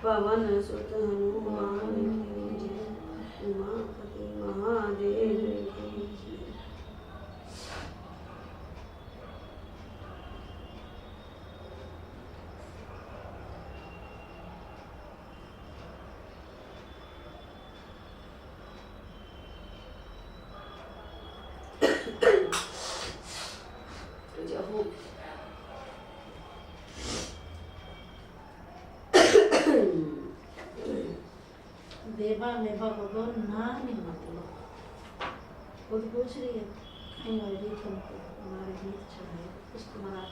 पवन सुत हनुमान की जय, उमापति महादेव की जय। देवा में भगवान नानी मतलब खुद पूछ रही है कहीं वाली तुमको हमारे गीत चढ़ाए कुछ तुम्हारा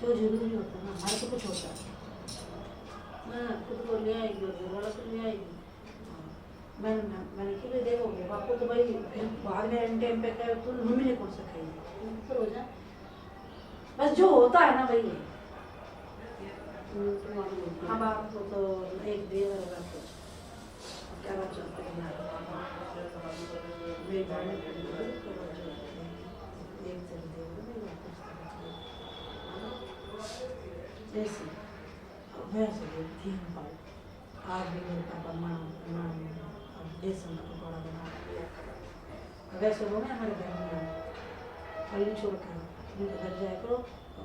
तो जो जरूरी होता है ना हमारे को कुछ होता है ना खुद को ले आएगी और वाला को ले आएगी। मैंने कि देखोगे आपको तो भाई फिर बाद में एंड टाइम पे कहे तुम मम्मी ने कौन सा खाई फिर हो जाए बस जो होता है ना भाई हम आपको तो एक दे रहा तो क्या बात चलता है जैसे वैसे थी आज भी मेरे पापा माँ बेसन का पकौड़ा बना दिया वैसे वो ना हमारे घर में फल छोड़ कर उनके घर जाया करो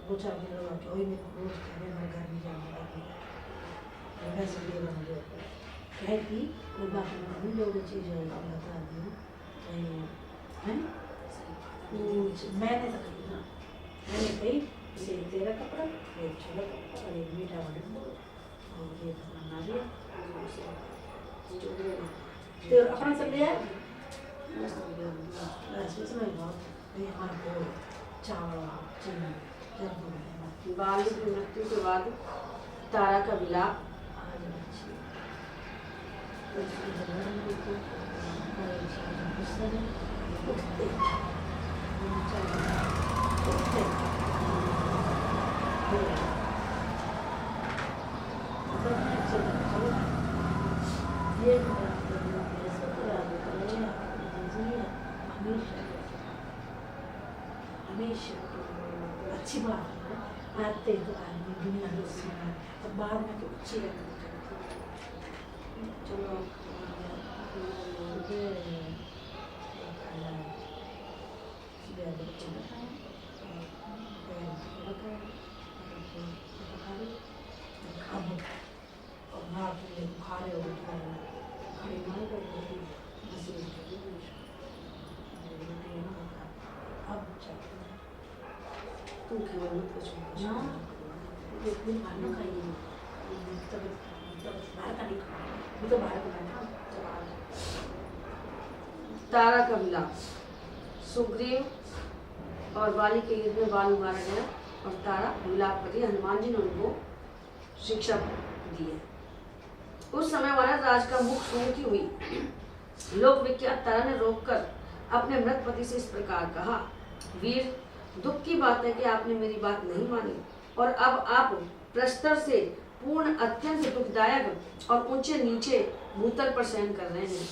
दो चार दिन लगा के वही मेरे रोज कह रहे घर नहीं जाना वैसे भी मुझे कहती कोई बात नहीं जो भी चीज़ है बता दी है मैंने तो कही ना मैंने कही इसे तेरा कपड़ा एक छोटा कपड़ा और एक मीठा बना और ये बना दिया तो अपना सब लिया इसमें बहुत हमारे चावल चना बाली की मृत्यु के बाद तारा का विलाप हमेशा अच्छी बात है आते तो आदमी दुनिया में और बाद में तो अच्छी चलो बुखार तारा का विलाप। सुग्रीव और बाली के युद्ध में बाल मारा गया और तारा विलाप करी। हनुमान जी ने उनको शिक्षा दी है। उस समय वनराज राज का मुख सूंघती हुई लोक विख्यात तारा ने रोककर अपने मृत पति से इस प्रकार कहा, वीर, दुख की बात है कि आपने मेरी बात नहीं मानी और अब आप प्रस्तर से पूर्ण अत्यंत दुखदायक और ऊंचे नीचे भूतल पर शयन कर रहे हैं।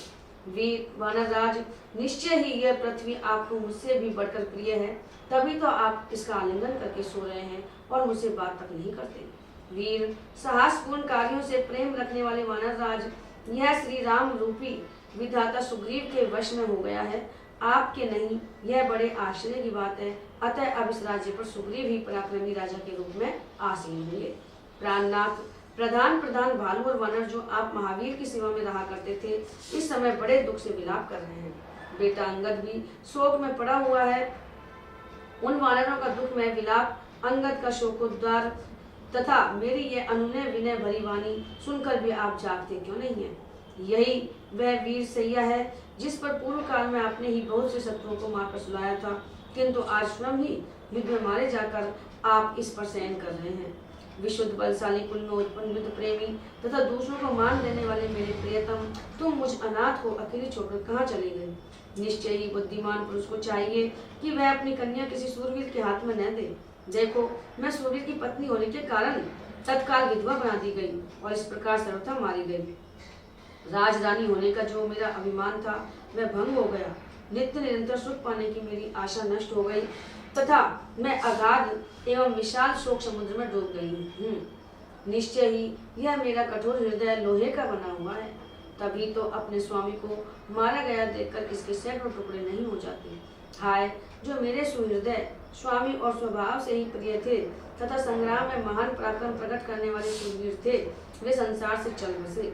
वीर वानरराज, निश्चय ही यह पृथ्वी आपको मुझसे भी बढ़कर प्रिय है, तभी तो आप इसका आलिंगन करके सो रहे हैं और मुझसे बात तक नहीं करते। वीर, साहसपूर्ण कार्यों से प्रेम रखने वाले वानरराज, यह श्री राम रूपी विधाता सुग्रीव के वश में हो गया है। आपके नहीं, यह बड़े आश्चर्य की बात है। अतः अब इस राज्य पर सुग्रीव ही पराक्रमी राजा के रूप में आसीन होंगे। प्राणनाथ, प्रधान भालू और वानर जो आप महावीर की सेवा में रहा करते थे, इस समय बड़े दुख से विलाप कर रहे हैं। बेटा अंगद भी शोक में पड़ा हुआ है। उन वानरों का दुख में विलाप, अंगद का शोकोद्गार तथा मेरी यह अनुनय विनय भरी वाणी सुनकर भी आप जागते क्यों नहीं हैं? यही वह वीर सैया है जिस पर पूर्व काल में आपने ही बहुत से शत्रुओं को मारकर सुलाया था, किंतु आज स्वयं ही युद्ध में मारे जाकर आप इस पर शयन कर रहे हैं। विशुद्ध बलशाली कुल में उत्पन्न युद्ध प्रेमी तथा दूसरों को मान देने वाले मेरे प्रियतम, तुम मुझ अनाथ को अकेली छोड़कर कहाँ चले गए? निश्चय ही बुद्धिमान पुरुष को चाहिए कि वह अपनी कन्या किसी सूरवीर के हाथ में न दे। देखो, मैं सूरवीर की पत्नी होने के कारण तत्काल विधवा बना दी गई और इस प्रकार सर्वथा मारी गई। राजरानी होने का जो मेरा अभिमान था वह भंग हो गया। नित्य निरंतर सुख पाने की मेरी आशा नष्ट हो गई तथा मैं अगाध एवं विशाल शोक समुद्र में डूब गई हूँ। निश्चय ही यह मेरा कठोर हृदय लोहे का बना हुआ है, तभी तो अपने स्वामी को मारा गया देखकर इसके सैकड़ों टुकड़े नहीं हो जाते। हाय, जो मेरे सुहृदय स्वामी और स्वभाव से ही प्रिय थे तथा संग्राम में महान पराक्रम प्रकट करने वाले शूरवीर थे, वे संसार से चल बसे।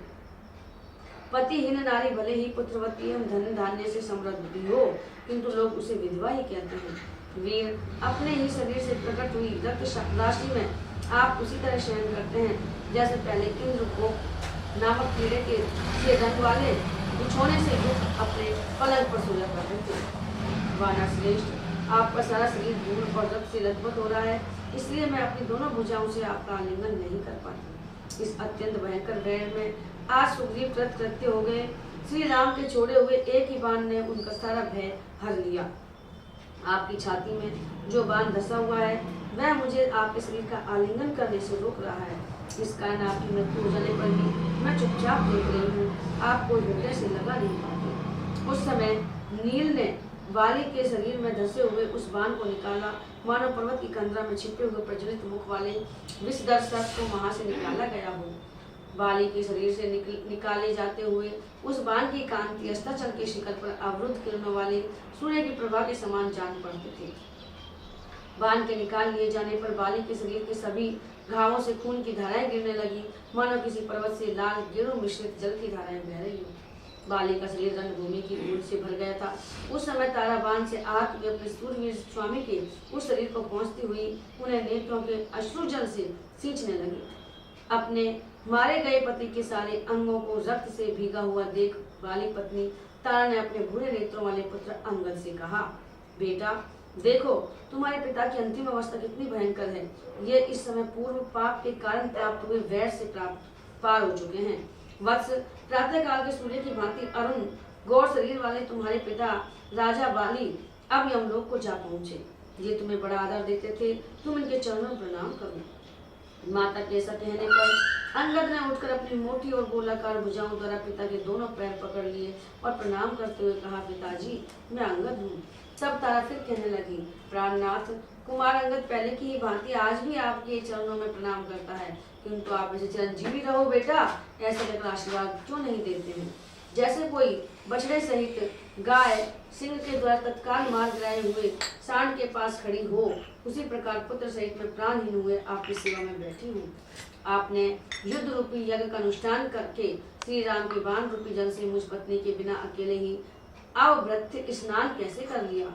पतिहीन नारी भले ही पुत्रवती एवं धन धान्य से समृद्ध भी हो, किंतु लोग उसे विधवा ही कहते हैं। वीर, अपने ही शरीर से प्रकट हुई रक्त राशि में आप उसी तरह शयन करते हैं जैसे पहले इंद्र को नामक कीड़े के से रंग वाले बिछोने से युक्त अपने पलंग पर सोया करते थे। वानर श्रेष्ठ, आपका सारा शरीर धूल और रक्त से लथपथ हो रहा है, इसलिए मैं अपनी दोनों भुजाओं से आपका आलिंगन नहीं कर पाती। इस अत्यंत भयंकर वैर में आज सुग्रीव कृत्य हो गए। श्री राम के छोड़े हुए एक ही बाण ने उनका सारा भय हर लिया। आपकी छाती में जो बाण धसा हुआ है वह मुझे आपके शरीर का आलिंगन करने से रोक रहा है। इस कारण आपकी मृत्यु हो जाने पर भी मैं चुपचाप देख रही हूँ, आपको हृदय से लगा नहीं पाती। उस समय नील ने वाली के शरीर में धसे हुए उस बाण को निकाला, मानो पर्वत की कंदरा में छिपे हुए प्रज्वलित मुख वाले विषधर सर्प को वहां से निकाला गया हो। वाली के शरीर से निकाले जाते हुए उस बाण की कांति अस्ताचल के शिखर पर अवरुद्ध किरणों वाले सूर्य की प्रभा के समान जान पड़ते थे। बाण के निकाल लिए जाने पर वाली के शरीर के सभी घावों से खून की धाराएं गिरने लगी, मानो किसी पर्वत से लाल गिरों मिश्रित जल की धाराएं बह रही हो। बाली का शरीर रणभूमि की धूल से भर गया था। उस समय तारा बाण से आहत हुए अपने सूरवीर स्वामी के उस शरीर को पहुंचती हुई उन्हें नेत्रों के अश्रुजल से सींचने लगी। अपने मारे गए पति के सारे अंगों को रक्त से भीगा हुआ देख वाली पत्नी तारा ने अपने भूरे नेत्रों वाले पुत्र अंगद से कहा, बेटा देखो, तुम्हारे पिता की अंतिम अवस्था कितनी भयंकर है। ये इस समय पूर्व पाप के कारण प्राप्त हुए वैर से प्राप्त पार हो चुके हैं। वत्स, प्रातः काल के सूर्य की भांति अरुण गौर शरीर वाले तुम्हारे पिता राजा बाली अब यमलोक को जा पहुंचे। ये तुम्हें बड़ा आदर देते थे, तुम इनके चरणों में प्रणाम करो। माता के ऐसा कहने पर अंगद ने उठकर अपनी मोटी और गोलाकार भुजाओं द्वारा पिता के दोनों पैर पकड़ लिए और प्रणाम करते हुए कहा, पिताजी मैं अंगद हूँ। तब तारा फिर कहने लगी, प्राणनाथ, कुमार अंगद पहले की ही भांति आज भी आपके चरणों में प्रणाम करता है, किंतु आप ऐसे चिरंजीवी रहो बेटा, ऐसे लेकर आशीर्वाद क्यों नहीं देते हैं। जैसे कोई बछड़े सहित गाय सिंह के द्वारा तत्काल मार गिराए हुए सांड के पास खड़ी हो, उसी प्रकार पुत्र सहित मैं प्राणहीन हुए आपकी सेवा में बैठी हूँ। आपने युद्ध रूपी यज्ञ का अनुष्ठान करके श्री राम के बाण रूपी जल से मुझ पत्नी के बिना अकेले ही अवभृत्य स्नान कैसे कर लिया।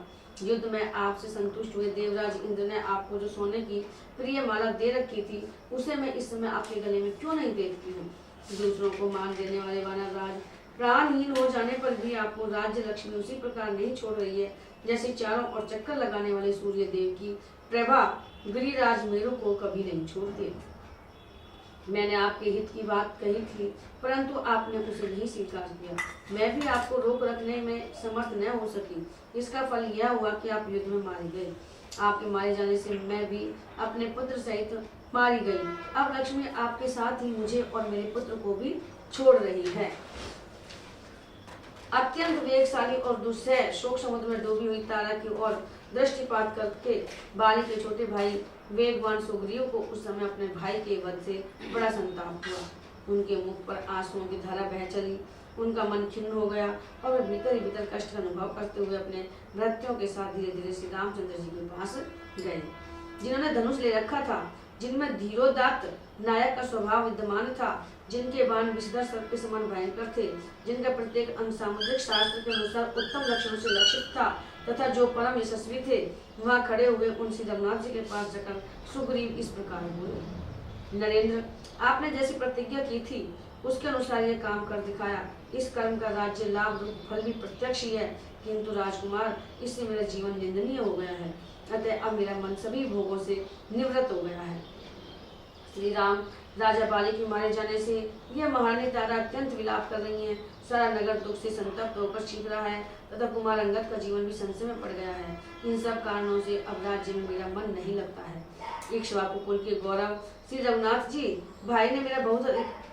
युद्ध में आपसे संतुष्ट हुए देवराज इंद्र ने आपको जो सोने की प्रिय माला दे रखी थी, उसे मैं इस समय आपके गले में क्यों नहीं देखती हूँ। दूसरों को मान देने वाले वानर राज प्राणहीन हो जाने पर भी आपको राज्य लक्ष्मी उसी प्रकार नहीं छोड़ रही है, जैसे चारों ओर चक्कर लगाने वाले सूर्य देव की प्रभा गिरिराज मेरु को कभी नहीं छोड़ती। मैंने आपके हित की बात कही थी, परंतु आपने उसे नहीं स्वीकार किया। मैं भी आपको रोक रखने में समर्थ न हो सकी। इसका फल यह हुआ कि आप युद्ध में मारे गए। आपके मारे जाने से मैं भी अपने पुत्र सहित मारी गई। अब लक्ष्मी आपके साथ ही मुझे और मेरे पुत्र को भी छोड़ रही है। अत्यंत वेगशाली और दुस्सह शोक समुद्र में डूबी हुई तारा की ओर दृष्टिपात करके बाली के छोटे भाई वेगवान सुग्रीव को उस समय अपने भाई के वध से बड़ा संताप हुआ। उनके मुख पर आंसुओं की धारा बह चली। उनका मन खिन्न हो गया और वे भीतर ही भीतर कष्ट का अनुभव करते हुए अपने भृत्यों के साथ धीरे धीरे श्री रामचंद्र जी के पास गए, जिन्होंने धनुष ले रखा था, जिनमें धीरोदात्त नायक का स्वभाव विद्यमान था, जिनके बाण विषधर सर्प के समान भयंकर थे, जिनका प्रत्येक अंग सामुद्रिक शास्त्र के अनुसार उत्तम लक्षणों से लक्षित था तथा जो परम यशस्वी थे। वहां खड़े हुए उन श्री रघुनाथ जी के पास जाकर सुग्रीव इस प्रकार बोले, नरेंद्र, आपने जैसी प्रतिज्ञा की थी उसके अनुसार यह काम कर दिखाया। इस कर्म का राज्य लाभ रूप फल भी प्रत्यक्ष ही है, किंतु राजकुमार इससे मेरा जीवन निंदनीय हो गया है, अतः अब मेरा मन सभी भोगों से निवृत्त हो गया है। श्री राम, राजा बाली के मारे जाने से यह महारानी तारा अत्यंत विलाप कर रही है। सारा नगर दुख से संतप्त होकर चीख रहा है तथा कुमार अंगद का जीवन भी संशय में पड़ गया है। इन सब कारणों से अब राज्य में मेरा मन नहीं लगता है। इक्ष्वाकु कुल के गौरव श्री रघुनाथ जी भाई ने मेरा बहुत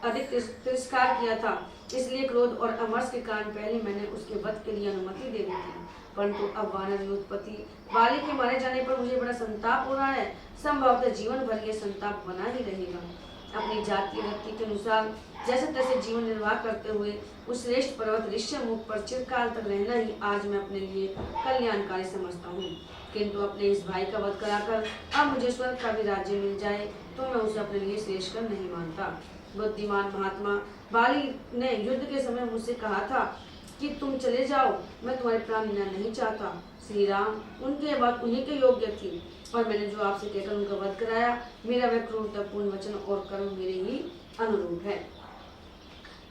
अधिक तिरस्कार किया था, इसलिए क्रोध और अमर्ष के कारण पहले मैंने उसके वध के लिए अनुमति दे दी थी, परंतु अब वानर योधपति बाली के मारे जाने पर मुझे बड़ा संताप हो रहा है। संभवतः जीवन भर यह संताप बना ही रहेगा। अपनी जातीय वृत्ति के अनुसार जैसे तैसे जीवन निर्वाह करते हुए उस श्रेष्ठ पर्वत ऋष्यमुख पर चिरकाल तक रहना ही आज मैं अपने लिए कल्याणकारी समझता हूँ, किंतु अपने इस भाई का वध कराकर अब मुझे स्वर्ग का भी राज्य मिल जाए तो मैं उसे अपने लिए श्रेष्ठ नहीं मानता। बुद्धिमान महात्मा बाली ने युद्ध के समय मुझसे कहा था कि तुम चले जाओ, मैं तुम्हारे प्राण लेना नहीं चाहता। श्री राम, उनके बात उन्हीं के योग्य थी और मैंने जो आपसे कहकर उनका वध कराया, मेरा वह क्रूरतापूर्ण वचन और कर्म मेरे ही अनुरूप है।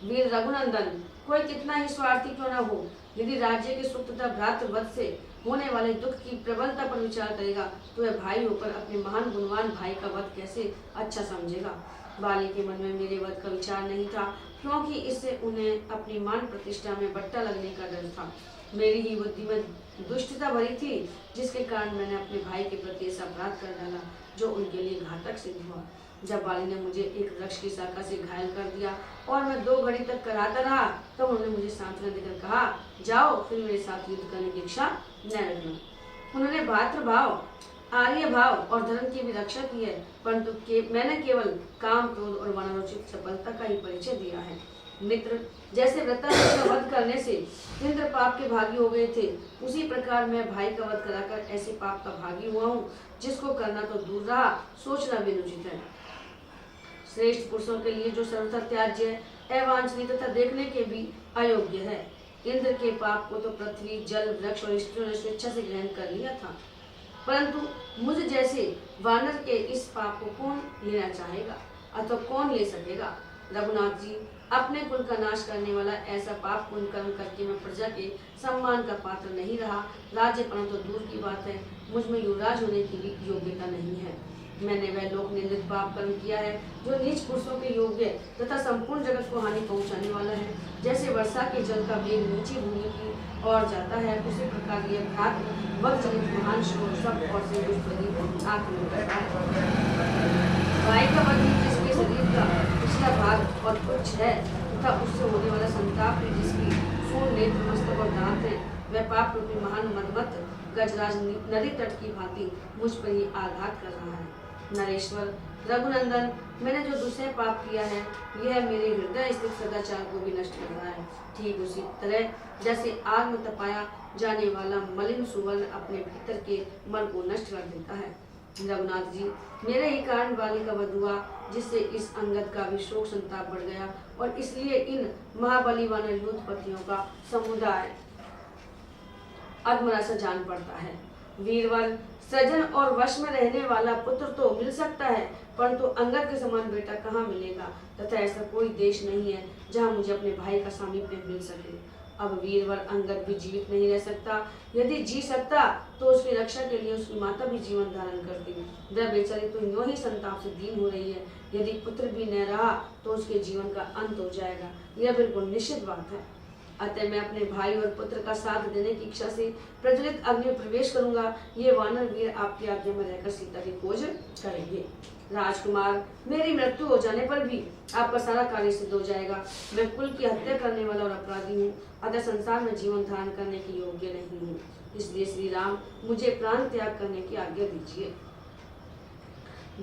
वीर रघुनंदन, कोई कितना ही स्वार्थी क्यों न हो, यदि राज्य के सुख तथा भ्रातृवध से होने वाले दुख की प्रबलता पर विचार करेगा तो वह भाई होकर अपने महान गुणवान भाई का वध कैसे अच्छा समझेगा। बाली के मन में मेरे वध का विचार नहीं था, क्योंकि इससे उन्हें अपनी मान प्रतिष्ठा में बट्टा लगने का डर था। मेरी ही बुद्धि में दुष्टता भरी थी, जिसके कारण मैंने अपने भाई के प्रति ऐसा अपराध कर डाला जो उनके लिए घातक सिद्ध हुआ। जब बाली ने मुझे एक वृक्ष की शाखा से घायल कर दिया और मैं 2 घड़ी तक कराता रहा, तब उन्होंने मुझे सांत्वना देकर कहा, जाओ फिर मेरे साथ युद्ध करने की इच्छा न रखना। उन्होंने भातृभाव, आर्य भाव और धर्म की भी रक्षा की है, परंतु मैंने केवल काम, क्रोध और वानरोचित चपलता का ही परिचय दिया है। मित्र, जैसे वृत्रासुर का वध करने से इंद्र पाप के भागी हो गए थे, उसी प्रकार मैं भाई का वध कराकर ऐसे पाप का भागी हुआ हूँ जिसको करना तो दूर रहा, सोचना भी अनुचित है। श्रेष्ठ पुरुषों के लिए जो सर्वथा त्याज्य है, अवांछनीय तथा देखने के भी अयोग्य है। इंद्र के पाप को तो पृथ्वी, जल, वृक्ष और स्त्रियों ने स्वेच्छा से ग्रहण कर लिया था, परंतु मुझ जैसे वानर के इस पाप को कौन लेना चाहेगा अथवा कौन ले सकेगा। रघुनाथ जी, अपने कुल का नाश करने वाला ऐसा पाप पुण्य कर्म करके मैं प्रजा के सम्मान का पात्र नहीं रहा। राज्य पाना तो दूर की बात है, मुझ में युवराज होने की भी योग्यता नहीं है। मैंने वह लोक निंदित पाप कर्म किया है जो नीच पुरुषों के योग्य तथा संपूर्ण जगत को हानि पहुंचाने वाला है। जैसे वर्षा के जल का वेग नीचे भूमि की ओर जाता है, उसी प्रकार यह घात वक्त जनित महान शोक सब और से दुष्प्रदीप आंख में बैठा है। भाई का वध जिसके शरीर का पिछला भाग और कुछ है तथा उससे होने वाला संताप भी जिसकी सूर्य नेत्र, मस्तक और दांत है, वह पाप रूपी महान मदमत गजराज नदी तट की भांति मुझ पर ही आघात कर रहा है। नरेश्वर रघुनंदन, मैंने जो दूसरे पाप किया है, यह मेरे हृदय स्थित सदाचार को भी नष्ट कर रहा है। ठीक उसी तरह जैसे आग में तपाया जाने वाला मलिन सुवर्ण अपने भीतर के मन को नष्ट कर देता है। रघुनाथ जी, मेरे ही कारण बाली का वध हुआ, जिससे इस अंगद का भी शोक संताप बढ़ गया और इसलिए इन महाबली वानर योधपतियों का समुदाय अधमरा सा जान पड़ता है। वीरवर, सजन और वश में रहने वाला पुत्र तो मिल सकता है, परंतु अंगद के समान बेटा कहाँ मिलेगा, तथा ऐसा कोई देश नहीं है जहाँ मुझे अपने भाई का सामीप्य मिल सके। अब वीरवर अंगद भी जीवित नहीं रह सकता, यदि जी सकता तो उसकी रक्षा के लिए उसकी माता भी जीवन धारण करती। वह बेचारी तो यूं ही संताप से दीन हो रही है, यदि पुत्र भी न रहा तो उसके जीवन का अंत हो जाएगा, यह बिल्कुल निश्चित बात है। अतः मैं अपने भाई और पुत्र का साथ देने की इच्छा से प्रज्वलित अग्नि में प्रवेश करूंगा। ये वानर वीर आपकी आज्ञा में रहकर सीता की खोज करेंगे। राजकुमार, मेरी मृत्यु हो जाने पर भी आपका सारा कार्य सिद्ध हो जाएगा। मैं कुल की हत्या करने वाला और अपराधी हूँ, अतः संसार में जीवन धारण करने की योग्य नहीं हूँ, इसलिए श्री राम मुझे प्राण त्याग करने की आज्ञा दीजिए।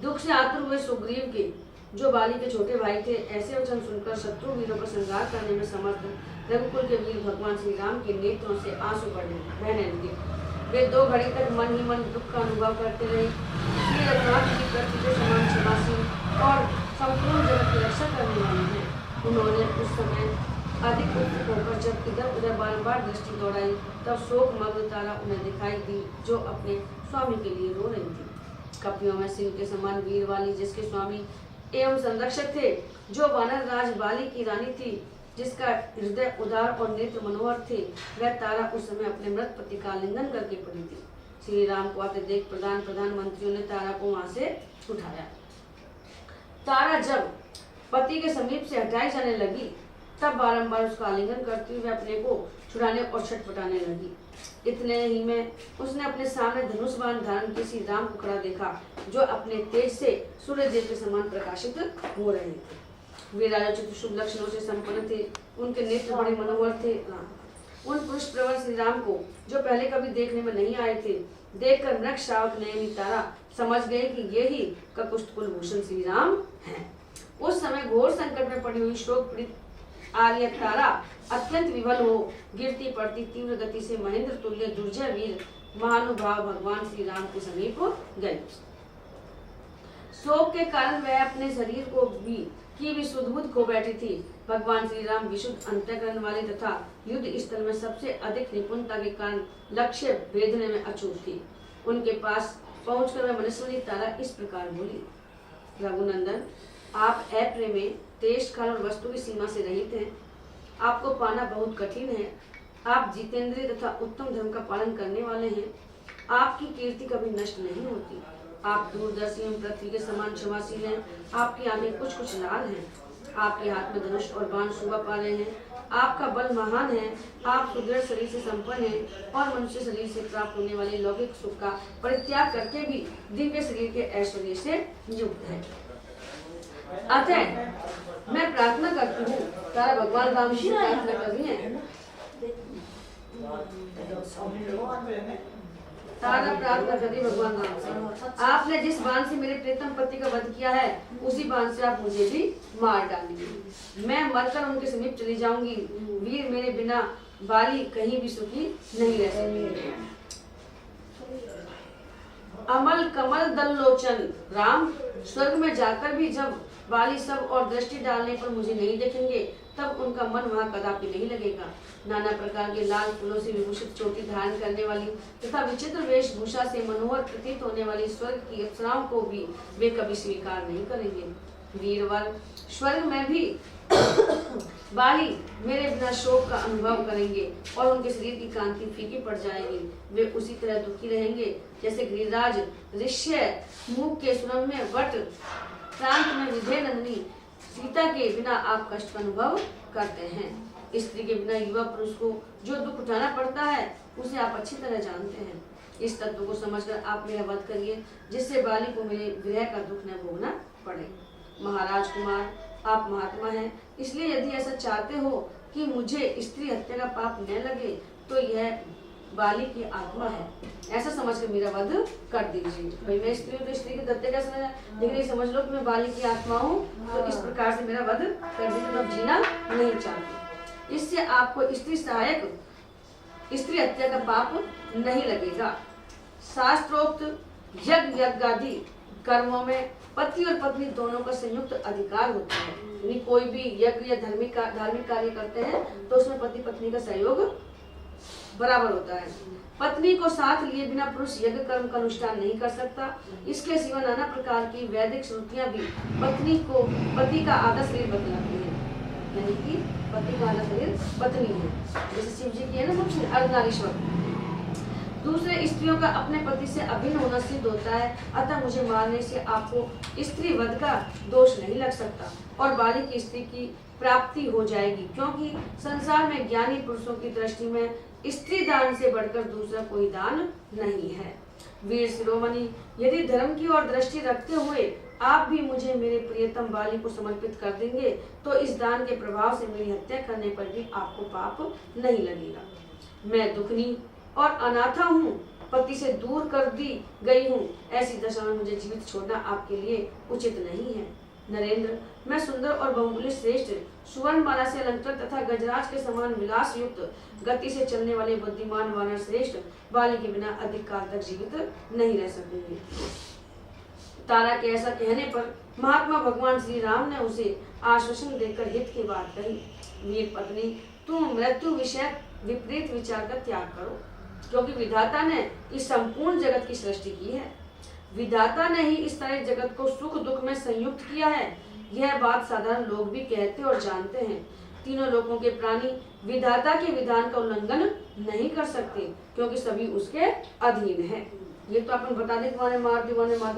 दुख से आतुर हुए सुग्रीव के जो बाली के छोटे भाई थे। ऐसे वचन सुनकर शत्रु वीरों का संहार करने में समर्थ रघुकुल के वीर भगवान श्री राम के नेत्रों से आंसू बहने लगे। वे 2 घड़ी तक मन ही मन दुख का अनुभव करते रहे। श्री रघुनाथ जी पृथ्वी के समान क्षमाशील और संपूर्ण जगत की रक्षा करने वाले हैं। उन्होंने उस समय अधिक उत्सुक होकर जब इधर उधर बारंबार दृष्टि दौड़ाई, तब शोकमग्न तारा उन्हें दिखाई दी, जो अपने स्वामी के लिए रो रही थी। कपियों में सिंह के समान वीर वाली, जिसके स्वामी एवं संरक्षक थे, जो वानर राज बाली की रानी थी, जिसका हृदय उदार और नेत्र मनोहर थे, वह तारा उस समय अपने मृत पति का आलिंगन करके पड़ी थी। श्री राम को आते देख प्रधानमंत्रियों ने तारा को वहां से उठाया। तारा जब पति के समीप से हटाई जाने लगी, तब बारंबार उसका आलिंगन करती हुए अपने को छुड़ाने और छटपटाने लगी। इतने ही में उसने अपने सामने धनुष बाण धारण किए श्री राम को खड़ा देखा, जो अपने तेज से सूर्य देव के समान प्रकाशित हो रहे थे। वे राजोचित शुभ लक्षणों से संपन्न थे, उनके नेत्र बड़े मनोहर थे। उन पुरुष प्रवर श्री राम को, जो पहले कभी देखने में नहीं आए थे, देखकर मृग श्रावक नयनी तारा समझ गए कि ये ही ककुष्ठ कुलभूषण श्री राम हैं। उस समय घोर संकट में पड़ी हुई शोक पीड़ित आर्य तारा अत्यंत विवल हो गिरती पड़ती तीव्र गति से महेंद्र तुल्य दुर्जय वीर महानुभाव भगवान श्री राम के समीप गई। शोक के कारण वह अपने शरीर को भी सुध खो बैठी थी। भगवान श्री राम विशुद्ध अंतःकरण वाले तथा युद्ध स्थल में सबसे अधिक निपुणता के कारण लक्ष्य भेदने में अचूक थी। उनके पास पहुंचकर वह मनुष्यवनी तारा इस प्रकार बोली, रघुनंदन, आप अप्रेमे, देश काल और वस्तु की सीमा से रहित हैं। आपको पाना बहुत कठिन है। आप जितेंद्रिय तथा उत्तम धर्म का पालन करने वाले हैं। आपकी कीर्ति कभी नष्ट नहीं होती। आप दूरदर्शी एवं पृथ्वी के समान क्षमाशील हैं। आपकी आंखें कुछ कुछ लाल हैं। आपके हाथ में धनुष और बाण शोभा पा रहे हैं। आपका बल महान है। आप सुदृढ़ शरीर से संपन्न हैं और मनुष्य शरीर से प्राप्त होने वाले लौकिक सुख का परित्याग करके भी दिव्य शरीर के ऐश्वर्य से युक्त है। अतः मैं प्रार्थना करती हूँ, तारा भगवान राम जी से प्रार्थना कर रही है। तारा प्रार्थना कर रही भगवान राम से, आपने जिस बाण से मेरे प्रीतम पति का वध किया है, उसी बाण से आप मुझे भी मार डालेंगे। मैं मरकर उनके समीप चली जाऊंगी। वीर मेरे बिना बाली कहीं भी सुखी नहीं रह सकेंगे। अमल कमल दल लोचन राम, स्वर्ग में जाकर भी जब बाली सब और दृष्टि डालने पर मुझे नहीं देखेंगे, तब उनका मन वहाँ कदापि नहीं लगेगा। नाना प्रकार के लाल फूलों से विभूषित चोटी धारण करने वाली तथा विचित्र वेशभूषा से मनोहर प्रतीत होने वाली स्वर्ग की अप्सराओं को भी वे कभी स्वीकार नहीं करेंगे। वीरवर, स्वर्ग में भी बाली मेरे बिना शोक का अनुभव करेंगे और उनके शरीर की कांति फीकी पड़ जाएगी। वे उसी तरह दुखी रहेंगे जैसे गिरिराज ऋष्य मुख के सुरम में वट प्रांत में विजय नंदिनी सीता के बिना आप कष्ट का अनुभव करते हैं। स्त्री के बिना युवा पुरुष को जो दुख उठाना पड़ता है, उसे आप अच्छी तरह जानते हैं। इस तत्व को समझकर आप मेरा वध करिए, जिससे बाली को मेरे विरह का दुख न भोगना पड़े। महाराज कुमार, आप महात्मा हैं, इसलिए यदि ऐसा चाहते हो कि मुझे स्त्री हत्या का पाप न लगे, तो यह बाली की आत्मा है, ऐसा समझकर मेरा वध कर दीजिए। भाई मैं स्त्री हूँ तो स्त्री की हत्या कैसे समझा, लेकिन ये समझ लो कि मैं बाली की आत्मा हूँ, तो इस प्रकार से मेरा वध कर दीजिए। तो जीना नहीं चाहती, इससे आपको स्त्री सहायक स्त्री हत्या का पाप नहीं लगेगा। शास्त्रोक्त यज्ञ यज्ञादि कर्मों में पति और पत्नी दोनों का संयुक्त अधिकार होता है। यानी कोई भी यज्ञ या धार्मिक कार्य करते हैं तो उसमें पति पत्नी का सहयोग बराबर होता है। पत्नी को साथ लिए बिना पुरुष यज्ञ कर्म का अनुष्ठान नहीं कर सकता। इसके सिवा नाना प्रकार की वैदिक श्रुतियां भी पत्नी को पति का आधा शरीर बतलाती है, यानी कि पति का आधा शरीर पत्नी है। जैसे शिव जी की है ना सबसे अर्धनारीश्वर। दूसरे स्त्रियों का अपने पति से अभिन्न होना सिद्ध होता है, अतः मुझे मारने से आपको स्त्री वध का दोष नहीं लग सकता और बाली की स्त्री की प्राप्ति हो जाएगी, क्योंकि संसार में ज्ञानी पुरुषों की दृष्टि में स्त्री दान से बढ़कर दूसरा कोई दान नहीं है। वीर शिरोमणि, यदि धर्म की ओर दृष्टि रखते हुए आप भी मुझे मेरे प्रियतम बाली को समर्पित कर देंगे, तो इस दान के प्रभाव से मेरी हत्या करने पर भी आपको पाप नहीं लगेगा। मैं दुखनी और अनाथा हूँ, पति से दूर कर दी गई हूँ, ऐसी दशा में मुझे जीवित छोड़ना आपके लिए उचित नहीं है। नरेंद्र, मैं सुंदर और बहुमूल्य श्रेष्ठ सुवर्ण माला से अलंकृत तथा गजराज के समान विलास युक्त गति से चलने वाले बुद्धिमान वानर श्रेष्ठ बाली के बिना अधिक काल तक जीवित नहीं रह सकूंगी। तारा के ऐसा कहने पर महात्मा भगवान श्री राम ने उसे आश्वासन देकर हित की बात कही। वीर पत्नी, तुम मृत्यु विषय विपरीत विचार का त्याग करो, क्योंकि विधाता ने इस संपूर्ण जगत की सृष्टि की है। विधाता ने ही इस तरह जगत को सुख दुख में संयुक्त किया है। यह बात साधारण लोग भी कहते और जानते हैं। तीनों लोगों के प्राणी विधाता के विधान का उल्लंघन नहीं कर सकते, क्योंकि सभी उसके अधीन है। ये तो अपन बता दें कि मार दे,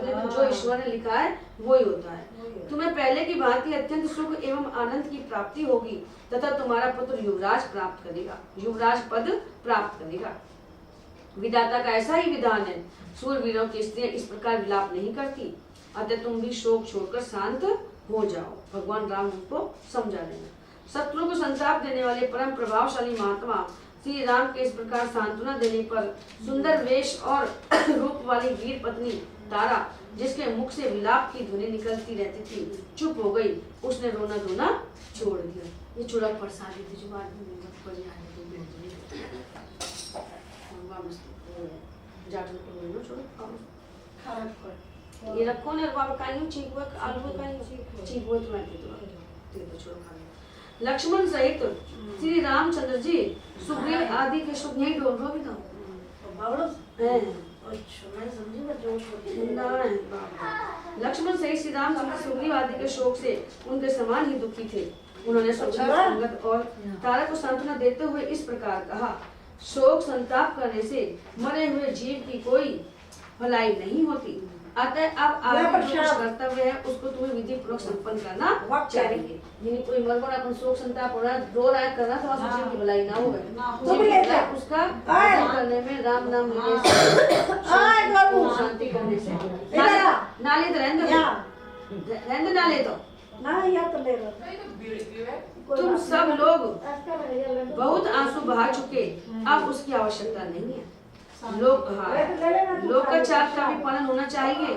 लेकिन जो ईश्वर ने लिखा है वही होता है। तुम्हें पहले की भांति अत्यंत सुख एवं आनंद की प्राप्ति होगी तथा तुम्हारा पुत्र युवराज प्राप्त करेगा, युवराज पद प्राप्त करेगा। विधाता का ऐसा ही विधान है। सूरवीरों की स्त्रियां इस प्रकार विलाप नहीं करती, अतः तुम भी शोक छोड़कर शांत हो जाओ। भगवान राम उनको समझा देना। शत्रु को संताप देने वाले परम प्रभावशाली महात्मा श्री राम के इस प्रकार सांत्वना देने पर सुंदर वेश और रूप वाली वीर पत्नी तारा, जिसके मुख से विलाप की ध्वनि निकलती रहती थी, चुप हो गई। उसने रोना धोना छोड़ दिया। ये चूड़ा प्रसादी थी जो बाद में मत पड़ी आने तो जाटन को बोलो छोड़ो खाना कर ये रखो ने बाबा काई चीक हुआ आलू काई चीक हुआ तो मैं तो छोड़ो खाना। लक्ष्मण सहित श्री रामचंद्र जी सुग्रीव आदि के शुभ यही ढोल रहा भी था बावड़ो है। अच्छा मैं समझी मैं जोश ना है बाबा। लक्ष्मण सहित श्री रामचंद्र सुग्रीव आदि के शोक से उनके समान ही दुखी थे। उन्होंने सुग्रीव अंगद और तारा को सांत्वना देते हुए इस प्रकार कहा, शोक संताप करने से मरे हुए जीव की कोई भलाई नहीं होती, अतः अब आगे जो कुछ कर्तव्य है उसको तुम्हें विधि पूर्वक संपन्न करना चाहिए। यानी कोई मर गया अपन शोक संताप हो रहा है रो रहा है करना तो जीव की भलाई ना हो गए उसका करने में राम नाम शांति करने से नाले तो रहने नाले तो ना या तो ले लो। तुम सब लोग बहुत आंसू बहा चुके, अब उसकी आवश्यकता नहीं है। लोकाचार का भी पालन होना चाहिए।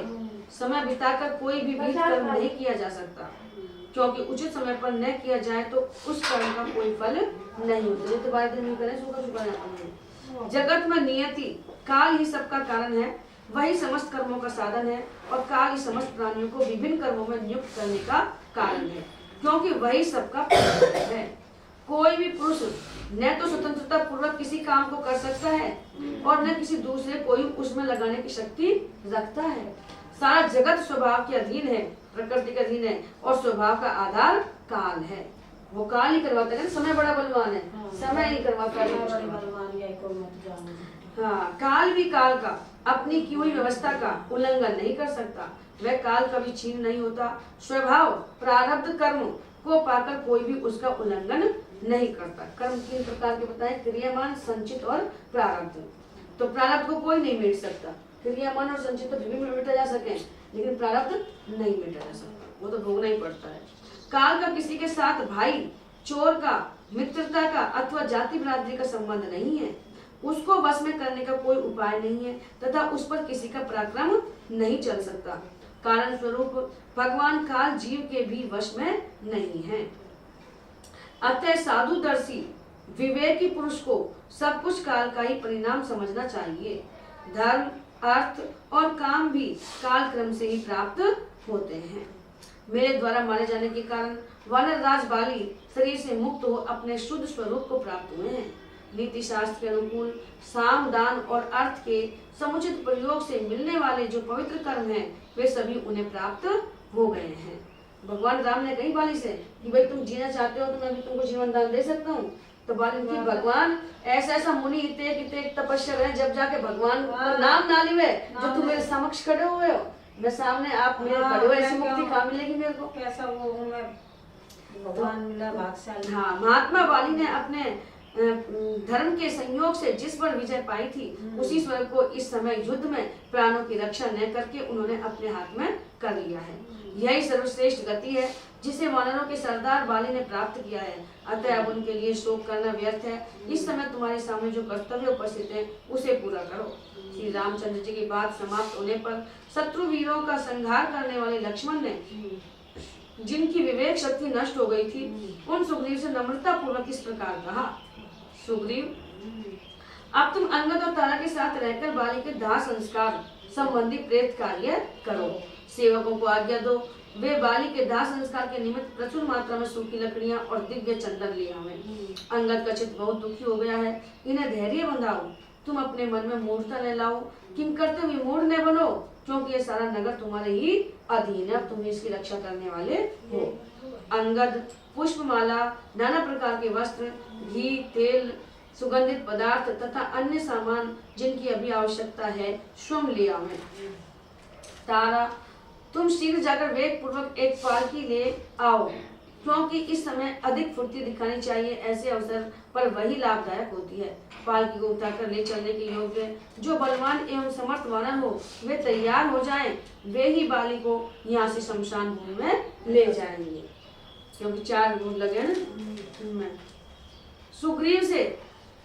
समय बिताकर कोई भी विहित कर्म नहीं किया जा सकता, क्योंकि उचित समय पर न किया जाए तो उस कर्म का कोई फल नहीं होता। तो बारह दिन में करें सुबह जगत में नियति काल ही सबका कारण है, वही समस्त कर्मों का साधन है और काल ही समस्त प्राणियों को विभिन्न कर्मों में नियुक्त करने का कारण है, क्योंकि वही सबका है। कोई भी पुरुष न तो स्वतंत्रता पूर्वक किसी काम को कर सकता है और न किसी दूसरे को उसमें लगाने की शक्ति रखता है। सारा जगत स्वभाव के अधीन है, प्रकृति के अधीन है और स्वभाव का आधार काल है। वो काल ही करवाता है। समय बड़ा बलवान है, समय नहीं करवाता हाँ, काल भी काल का अपनी की हुई व्यवस्था का उल्लंघन नहीं कर सकता। वह काल कभी छीन नहीं होता। स्वभाव प्रारब्ध कर्म को पाकर कोई भी उसका उल्लंघन नहीं करता। कर्म 3 प्रकार के बताए, क्रियामान, संचित और प्रारब्ध। तो प्रारब्ध को कोई नहीं मिट सकता। क्रियामान और संचित तो भी मिटा जा सके, लेकिन प्रारब्ध नहीं मिटा जा सकता, वो तो भोगना ही पड़ता है। काल का किसी के साथ भाई चोर का, मित्रता का अथवा जाति बिरादरी का संबंध नहीं है। उसको वश में करने का कोई उपाय नहीं है तथा उस पर किसी का पराक्रम नहीं चल सकता। कारण स्वरूप भगवान काल जीव के भी वश में नहीं है। अतः साधुदर्शी विवेकी पुरुष को सब कुछ काल का ही परिणाम समझना चाहिए। धर्म, अर्थ और काम भी काल क्रम से ही प्राप्त होते हैं। मेरे द्वारा मारे जाने के कारण वानर राज बाली शरीर से मुक्त हो अपने शुद्ध स्वरूप को प्राप्त हुए हैं। नीति शास्त्र के अनुकूल साम, दान और अर्थ के समुचित प्रयोग से मिलने वाले जो पवित्र कर्म हैं, वे सभी उन्हें प्राप्त हो गए हैं। भगवान राम ने कही बाली से कि भाई तुम जीना चाहते हो तो मैं भी तुमको जीवन दान दे सकता हूँ। तो बाली की भगवान ऐसा मुनि इतेक तपस्या है, जब जाके भगवान का नाम ना लिवे जो तुम मेरे समक्ष खड़े हुए हो, मैं सामने आप मेरे खड़े हो, ऐसी मुक्ति कहाँ मिलेगी मेरे को? कैसा वो मैं भगवान मिला भाग्यशाली। हाँ, महात्मा बाली ने अपने धर्म के संयोग से जिस पर विजय पाई थी, उसी स्वर्ग को इस समय युद्ध में प्राणों की रक्षा न करके उन्होंने अपने हाथ में कर लिया है। यही सर्वश्रेष्ठ गति है जिसे वानरों के सरदार बाली ने प्राप्त किया है। अतः अब उनके लिए शोक करना व्यर्थ है। इस समय तुम्हारे सामने जो कर्तव्य उपस्थित है उसे पूरा करो। श्री रामचंद्र जी की बात समाप्त होने पर शत्रु वीरों का संहार करने वाले लक्ष्मण ने जिनकी विवेक शक्ति नष्ट हो गई थी, उन सुग्रीव से नम्रता पूर्वक इस प्रकार कहा, सुग्रीव, अब तुम अंगद और तारा के साथ रहकर बाली के दाह संस्कार संबंधी प्रेत कार्य करो। सेवकों को आज्ञा दो, वे बाली के दाह संस्कार के निमित्त प्रचुर मात्रा में सूखी लकड़ियां और दिव्य चंदन ले आवें। अंगद का चित्त बहुत दुखी हो गया है, इन्हें धैर्य बंधाओ। तुम अपने मन में मूढ़ता न लाओ, किम करते हुए मूढ़ न बनो, क्योंकि ये सारा नगर तुम्हारे ही अधीन है, तुम इसकी रक्षा करने वाले हो। अंगद पुष्पमाला, नाना प्रकार के वस्त्र, घी, तेल, सुगंधित पदार्थ तथा अन्य सामान जिनकी अभी आवश्यकता है स्वयं ले आवें। तारा, तुम शीघ्र जाकर वेग पूर्वक एक पालकी ले आओ, क्योंकि इस समय अधिक फुर्ती दिखानी चाहिए, ऐसे अवसर पर वही लाभदायक होती है। पालकी को उठाकर ले चलने के योग्य जो बलवान एवं समर्थ वानर हो वे तैयार हो जाएं, वे ही बाली को यहाँ से शमशान भूमि में ले जाएंगे, क्योंकि 4 गुण लगे ना। सुग्रीव से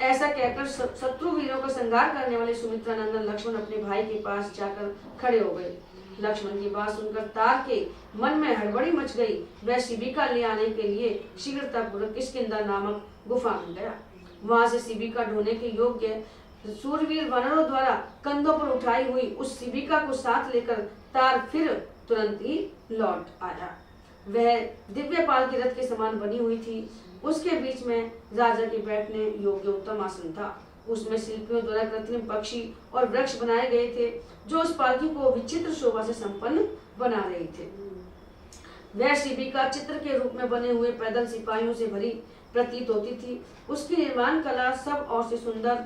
ऐसा कहकर शत्रु वीरों का संहार करने वाले सुमित्रा नंदन लक्ष्मण अपने भाई के पास जाकर खड़े हो गए। लक्ष्मण की बात सुनकर तार के मन में हड़बड़ी मच गई। वह शिबिका ले आने के लिए शीघ्रतापूर्वक किष्किंधा नामक गुफा में गया। वहां से शिबिका ढोने के योग्य सूरवीर वानरों द्वारा कंधों पर उठाई हुई उस शिबिका को साथ लेकर तार फिर तुरंत ही लौट आया। वह दिव्य पाल के रथ के समान बनी हुई थी। उसके बीच में राजा के बैठने योग्य उत्तम आसन था। उसमें शिल्पियों द्वारा कृत्रिम पक्षी और वृक्ष बनाए गए थे, जो उस पालकी को विचित्र शोभा से संपन्न बना रहे थे। वह शिबिका चित्र के रूप में बने हुए पैदल सिपाहियों से भरी प्रतीत होती थी। उसकी निर्माण कला सब और से सुंदर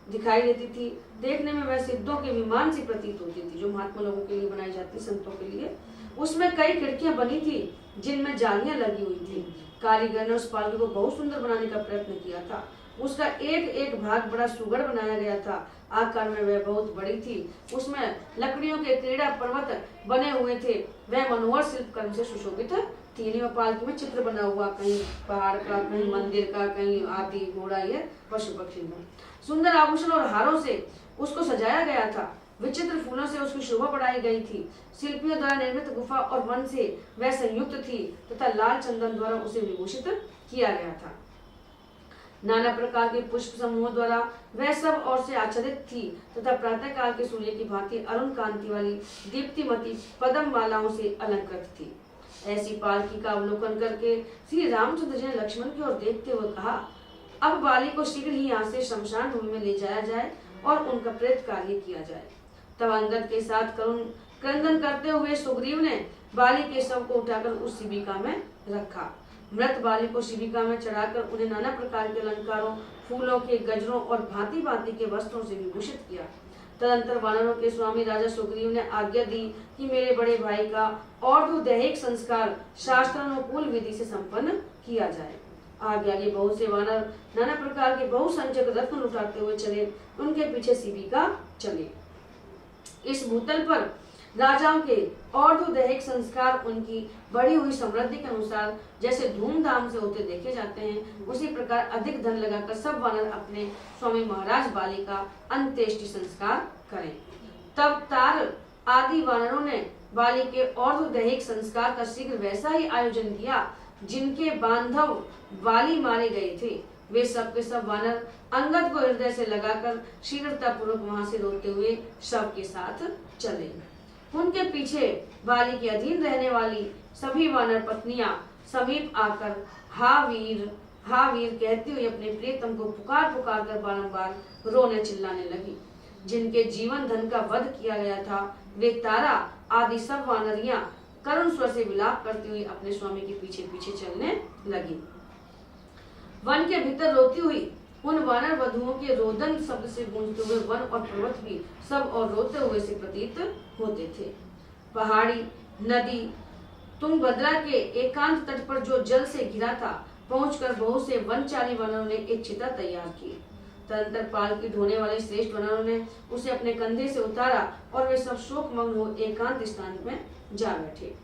दिखाई देती थी। देखने में वह सिद्धों के विमान से प्रतीत होती थी, जो महात्मा लोगों के लिए बनाई जाती, संतों के लिए। उसमें कई खिड़कियां बनी थी जिनमें जालियां लगी हुई थी। कारीगर ने उस पालकी को बहुत सुंदर बनाने का प्रयत्न किया था। उसका एक एक भाग बड़ा सुगढ़ बनाया गया था। आकार में वह बहुत बड़ी थी। उसमें लकड़ियों के क्रीड़ा पर्वत बने हुए थे। वह मनोहर शिल्प कर्म से सुशोभित थी। पालकी में चित्र बना हुआ, कहीं पहाड़ का, कहीं मंदिर का, कहीं हाथी, घोड़ा, ये पशु पक्षी में सुंदर आभूषण और हारों से उसको सजाया गया था। विचित्र फूलों से उसकी शोभा बढ़ाई गई थी। शिल्पियों द्वारा निर्मित गुफा और वन से वह संयुक्त थी तथा लाल चंदन द्वारा उसे विभूषित किया गया था। नाना प्रकार के पुष्प समूहों द्वारा वह सब ओर से आच्छादित थी तथा प्रातः काल के सूर्य की भांति अरुण कांति वाली दीप्तिमती पद्म मालाओं से अलंकृत थी। ऐसी पालकी का अवलोकन करके श्री रामचंद्र जी ने लक्ष्मण की ओर देखते हुए कहा, अब बाली को शीघ्र ही यहाँ से शमशान भूमि में ले जाया जाए और उनका प्रेत कार्य किया जाए। तब अंगद के साथ करुण क्रंदन करते हुए सुग्रीव ने बाली के शव को उठाकर उस शिबिका में रखा। मृत बाली को शिबिका में चढ़ाकर उन्हें नाना प्रकार के अलंकारों, फूलों के गजरों और भांति भांति के वस्त्रों से विभूषित किया। तदंतर वानरों के स्वामी राजा सुग्रीव ने आज्ञा दी कि मेरे बड़े भाई का और्ध्वदैहिक संस्कार शास्त्रानुकूल विधि से संपन्न किया जाए। आगे आगे बहुत से वानर नाना प्रकार के बहुसंख्यक रत्न लुटाते हुए चले। उनके पीछे शिबिका चले। इस भूतल पर राजाओं के और्ध्वदैहिक संस्कार उनकी बढ़ी हुई समृद्धि के अनुसार जैसे धूमधाम से होते देखे जाते हैं, उसी प्रकार अधिक धन लगाकर सब वानर अपने स्वामी महाराज बाली का अंत्येष्टि संस्कार करें। तब तार आदि वानरों ने बाली के और्ध्वदैहिक संस्कार का शीघ्र वैसा ही आयोजन किया जिनके बांधव वाली मारे गए थे। वे सब के सब वानर अंगद को हृदय से लगाकर शीघ्रता पूर्वक वहां से रोते हुए शव के साथ चले। उनके पीछे बाली के अधीन रहने वाली सभी वानर पत्नियां समीप आकर हा वीर कहती हुई अपने प्रियतम को पुकार पुकार कर बारंबार रोने चिल्लाने लगी। जिनके जीवन धन का वध किया गया था, वे तारा आदि सब वानरियां करुण स्वर से विलाप करती हुई अपने स्वामी के पीछे पीछे चलने लगी। वन के भीतर रोती हुई उन वानर वधुओं के रोदन शब्द से गूंजते हुए वन और पर्वत भी सब और रोते हुए से प्रतीत होते थे। पहाड़ी नदी तुंगभद्रा के एकांत तट पर जो जल से घिरा था, पहुंचकर बहुत से वनचारी वानरों ने एक चिता तैयार की। तदंतर पालकी ढोने वाले श्रेष्ठ वानरों ने उसे अपने कंधे से उतारा और वे सब शोकमग्न हो एकांत स्थान में जा बैठे।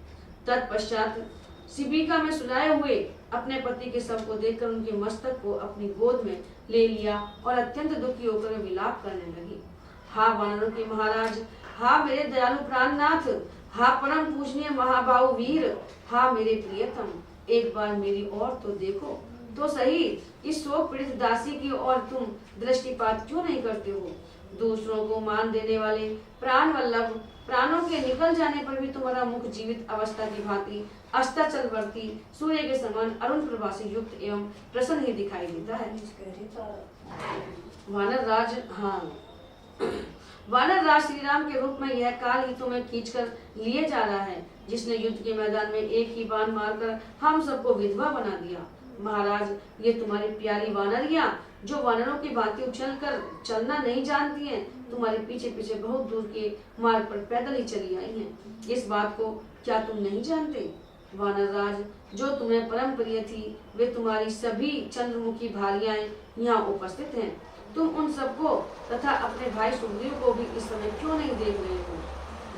तत्पश्चात शिबिका में सुलाए हुए अपने पति के शव को देखकर उनके मस्तक को अपनी गोद में ले लिया और अत्यंत दुखी होकर विलाप करने लगी। हा वानरों के महाराज, हा मेरे दयालु प्राणनाथ, हा परम पूजनीय महाबाहु वीर, हा मेरे प्रियतम, एक बार मेरी ओर तो देखो तो सही, इस शोक पीड़ित दासी की ओर तुम दृष्टिपात क्यों नहीं करते हो? दूसरों को मान देने वाले प्राण वल्लभ, प्राणों के निकल जाने पर भी तुम्हारा मुख जीवित अवस्था की भांति अस्ताचलवर्ती सूर्य के समान अरुण प्रभा से युक्त एवं प्रसन्न ही दिखाई देता है। वानर राज, हाँ, वानर राज श्री राम के रूप में यह काल ही तुम्हें खींचकर लिए जा रहा है, जिसने युद्ध के मैदान में एक ही बाण मारकर हम सबको विधवा बना दिया। महाराज, ये तुम्हारी प्यारी वानरियां जो वानरों की भांति उछल कर चलना नहीं जानती हैं, तुम्हारे पीछे पीछे बहुत दूर के मार्ग पर पैदल ही चली आई हैं। इस बात को क्या तुम नहीं जानते? वानर राज, जो तुम्हें परम प्रिय थी, वे तुम्हारी सभी चंद्रमुखी भार्याएं यहाँ उपस्थित हैं। तुम उन सबको तथा अपने भाई सुग्रीव को भी इस समय क्यों नहीं देख रहे हो?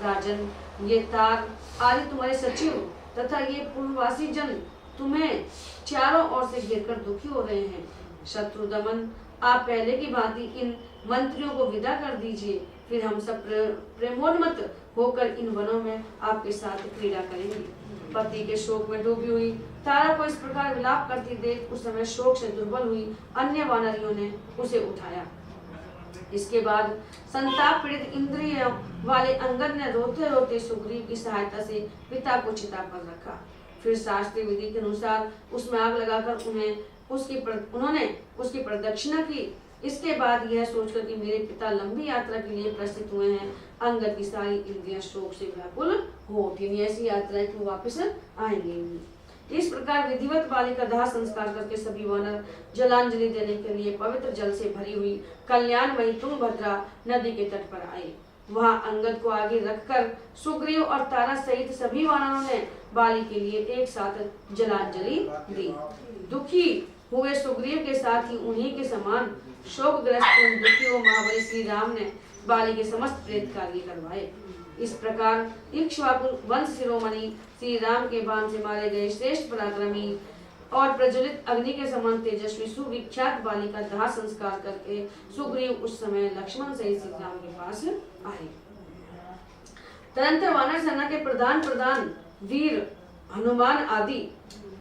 राजन, ये तार आदि तुम्हारे सचिव तथा ये पूर्ववासी जन तुम्हें चारों ओर से घेरकर दुखी हो रहे हैं। शत्रु दमन, आप पहले की भांति इन मंत्रियों को विदा कर दीजिए, फिर हम सब प्रेमोन्मत्त होकर इन वनों में आपके साथ क्रीड़ा करेंगे। पति के शोक में डूबी हुई तारा को इस प्रकार विलाप करती देख उस समय शोक से दुर्बल हुई अन्य वानरियों ने उसे उठाया। इसके बाद संताप पीड़ित इंद्रियों वाले अंगद ने रोते रोते सुग्रीव की सहायता से पिता को चिता पर रखा। फिर शास्त्रीय विधि के अनुसार उसमें आग लगाकर उन्होंने उसकी प्रदक्षिणा की। इसके बाद यह सोचकर कि मेरे पिता लंबी यात्रा के लिए प्रस्थित हुए हैं, अंगद की सारी इंद्रियां शोक से व्याकुल हो उठी। ऐसी यात्रा की वापस आएंगे। इस प्रकार विधिवत बाली का दाह संस्कार करके सभी वानर जलांजलि देने के लिए पवित्र जल से भरी हुई कल्याणमयी तुंगभद्रा नदी के तट पर आए। वहां अंगद को आगे रखकर सुग्रीव और तारा सहित सभी वानरों ने बाली के लिए एक साथ जलांजलि दी। दुखी हुए सुग्रीव के साथ ही उन्हीं के समान शोकग्रस्त दुखी हुए महाबली श्री राम ने बाली के समस्त प्रेत कार्य करवाए। इस प्रकार इक्ष्वाकु वंश शिरोमणि श्री राम के बाण से मारे गए श्रेष्ठ पराक्रमी और प्रज्वलित अग्नि के समान तेजस्वी सुविख्यात बाली का दाह संस्कार करके सुग्रीव उस समय लक्ष्मण सहित श्री राम के पास आए। तदंतर वानर सेना के प्रधान वीर हनुमान आदि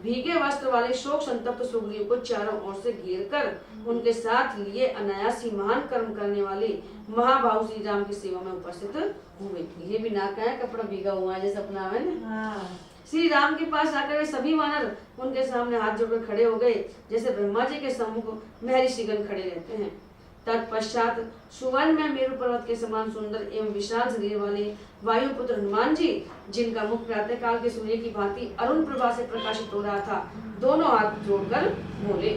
भीगे वस्त्र वाले शोक संतप्त सुग्रीव को चारों ओर से घेरकर उनके साथ लिए अनायास ही महान कर्म करने वाले महाभाव श्री राम की सेवा में उपस्थित हुए। ये भी नाका है, कपड़ा भीगा हुआ है जैसे अपना है ना। श्री राम के पास आकर वे सभी वानर उनके सामने हाथ जोड़कर खड़े हो गए, जैसे ब्रह्मा जी के सम्मुख महर्षिगण खड़े रहते हैं। तत्पश्चात सुवर्ण में मेरु पर्वत के समान सुंदर एवं विशाल शरीर वाले वायुपुत्र हनुमान जी, जिनका मुख प्रातः काल के सूर्य की भांति अरुण प्रभा से प्रकाशित हो रहा था, दोनों हाथ जोड़कर बोले।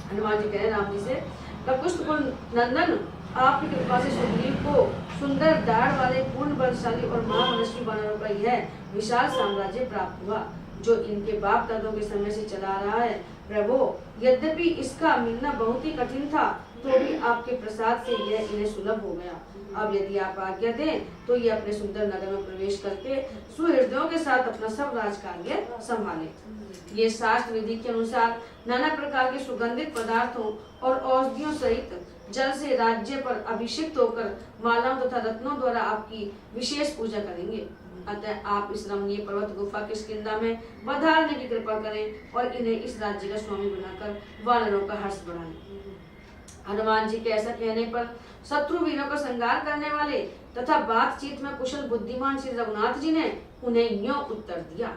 हनुमान जी कहे राम जी से, ककुस्तकुल नंदन, आपकी कृपा से सुग्रीव को सुंदर दाढ़ वाले पूर्ण बलशाली और महामनस्वी वानरों का यह विशाल साम्राज्य प्राप्त हुआ, जो इनके बाप दादों के समय से चला रहा है। प्रभु, यद्यपि इसका मिलना बहुत ही कठिन था, तो भी आपके प्रसाद से यह इन्हें सुलभ हो गया। अब यदि आप आज्ञा दें तो ये अपने सुंदर नगर में प्रवेश करके सुहृदयों के साथ अपना सब राज कार्य संभाले। ये शास्त्र विधि के अनुसार नाना प्रकार के सुगंधित पदार्थों और औषधियों सहित जल से राज्य पर अभिषिक्त होकर मालाओं तथा रत्नों द्वारा आपकी विशेष पूजा करेंगे। अतः आप इस रमणीय पर्वत गुफा के स्किंदा में पधारने की कृपा करें और इन्हें इस राज्य का स्वामी बनाकर वानरों का हर्ष बढ़ाएं। हनुमान जी के ऐसा कहने पर शत्रु वीरों का संहार करने वाले तथा बातचीत में कुशल बुद्धिमान श्री रघुनाथ जी ने उन्हें यूं उत्तर दिया।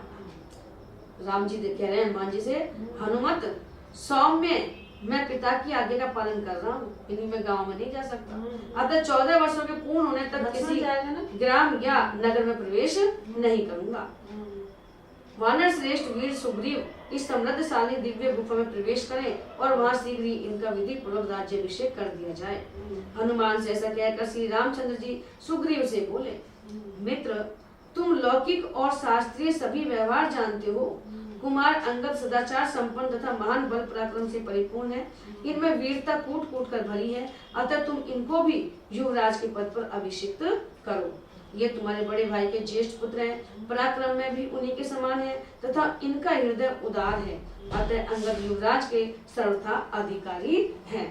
राम जी कह रहे हैं हनुमान जी से, हनुमत, सौम्य, मैं पिता की आज्ञा का पालन कर रहा हूँ, इन्हीं में गांव में नहीं जा सकता। अतः 14 वर्षों के पूर्ण होने तक किसी ग्राम या नगर में प्रवेश नहीं करूंगा। वानर श्रेष्ठ वीर सुग्रीव इस समृद्धशाली दिव्य गुफा में प्रवेश करें और वहां शीघ्र ही इनका विधि पूर्वक राज्याभिषेक कर दिया जाए। हनुमान से ऐसा कहकर श्री रामचंद्र जी सुग्रीव से बोले, मित्र, तुम लौकिक और शास्त्रीय सभी व्यवहार जानते हो। कुमार अंगद सदाचार संपन्न तथा महान बल पराक्रम से परिपूर्ण है, इनमें वीरता कूट कूट कर भरी है, अतः तुम इनको भी युवराज के पद पर अभिषिक्त करो। ये तुम्हारे बड़े भाई के ज्येष्ठ पुत्र हैं, पराक्रम में भी उन्हीं के समान है तथा इनका हृदय उदार है, अतः अंगद युवराज के सर्वथा अधिकारी हैं।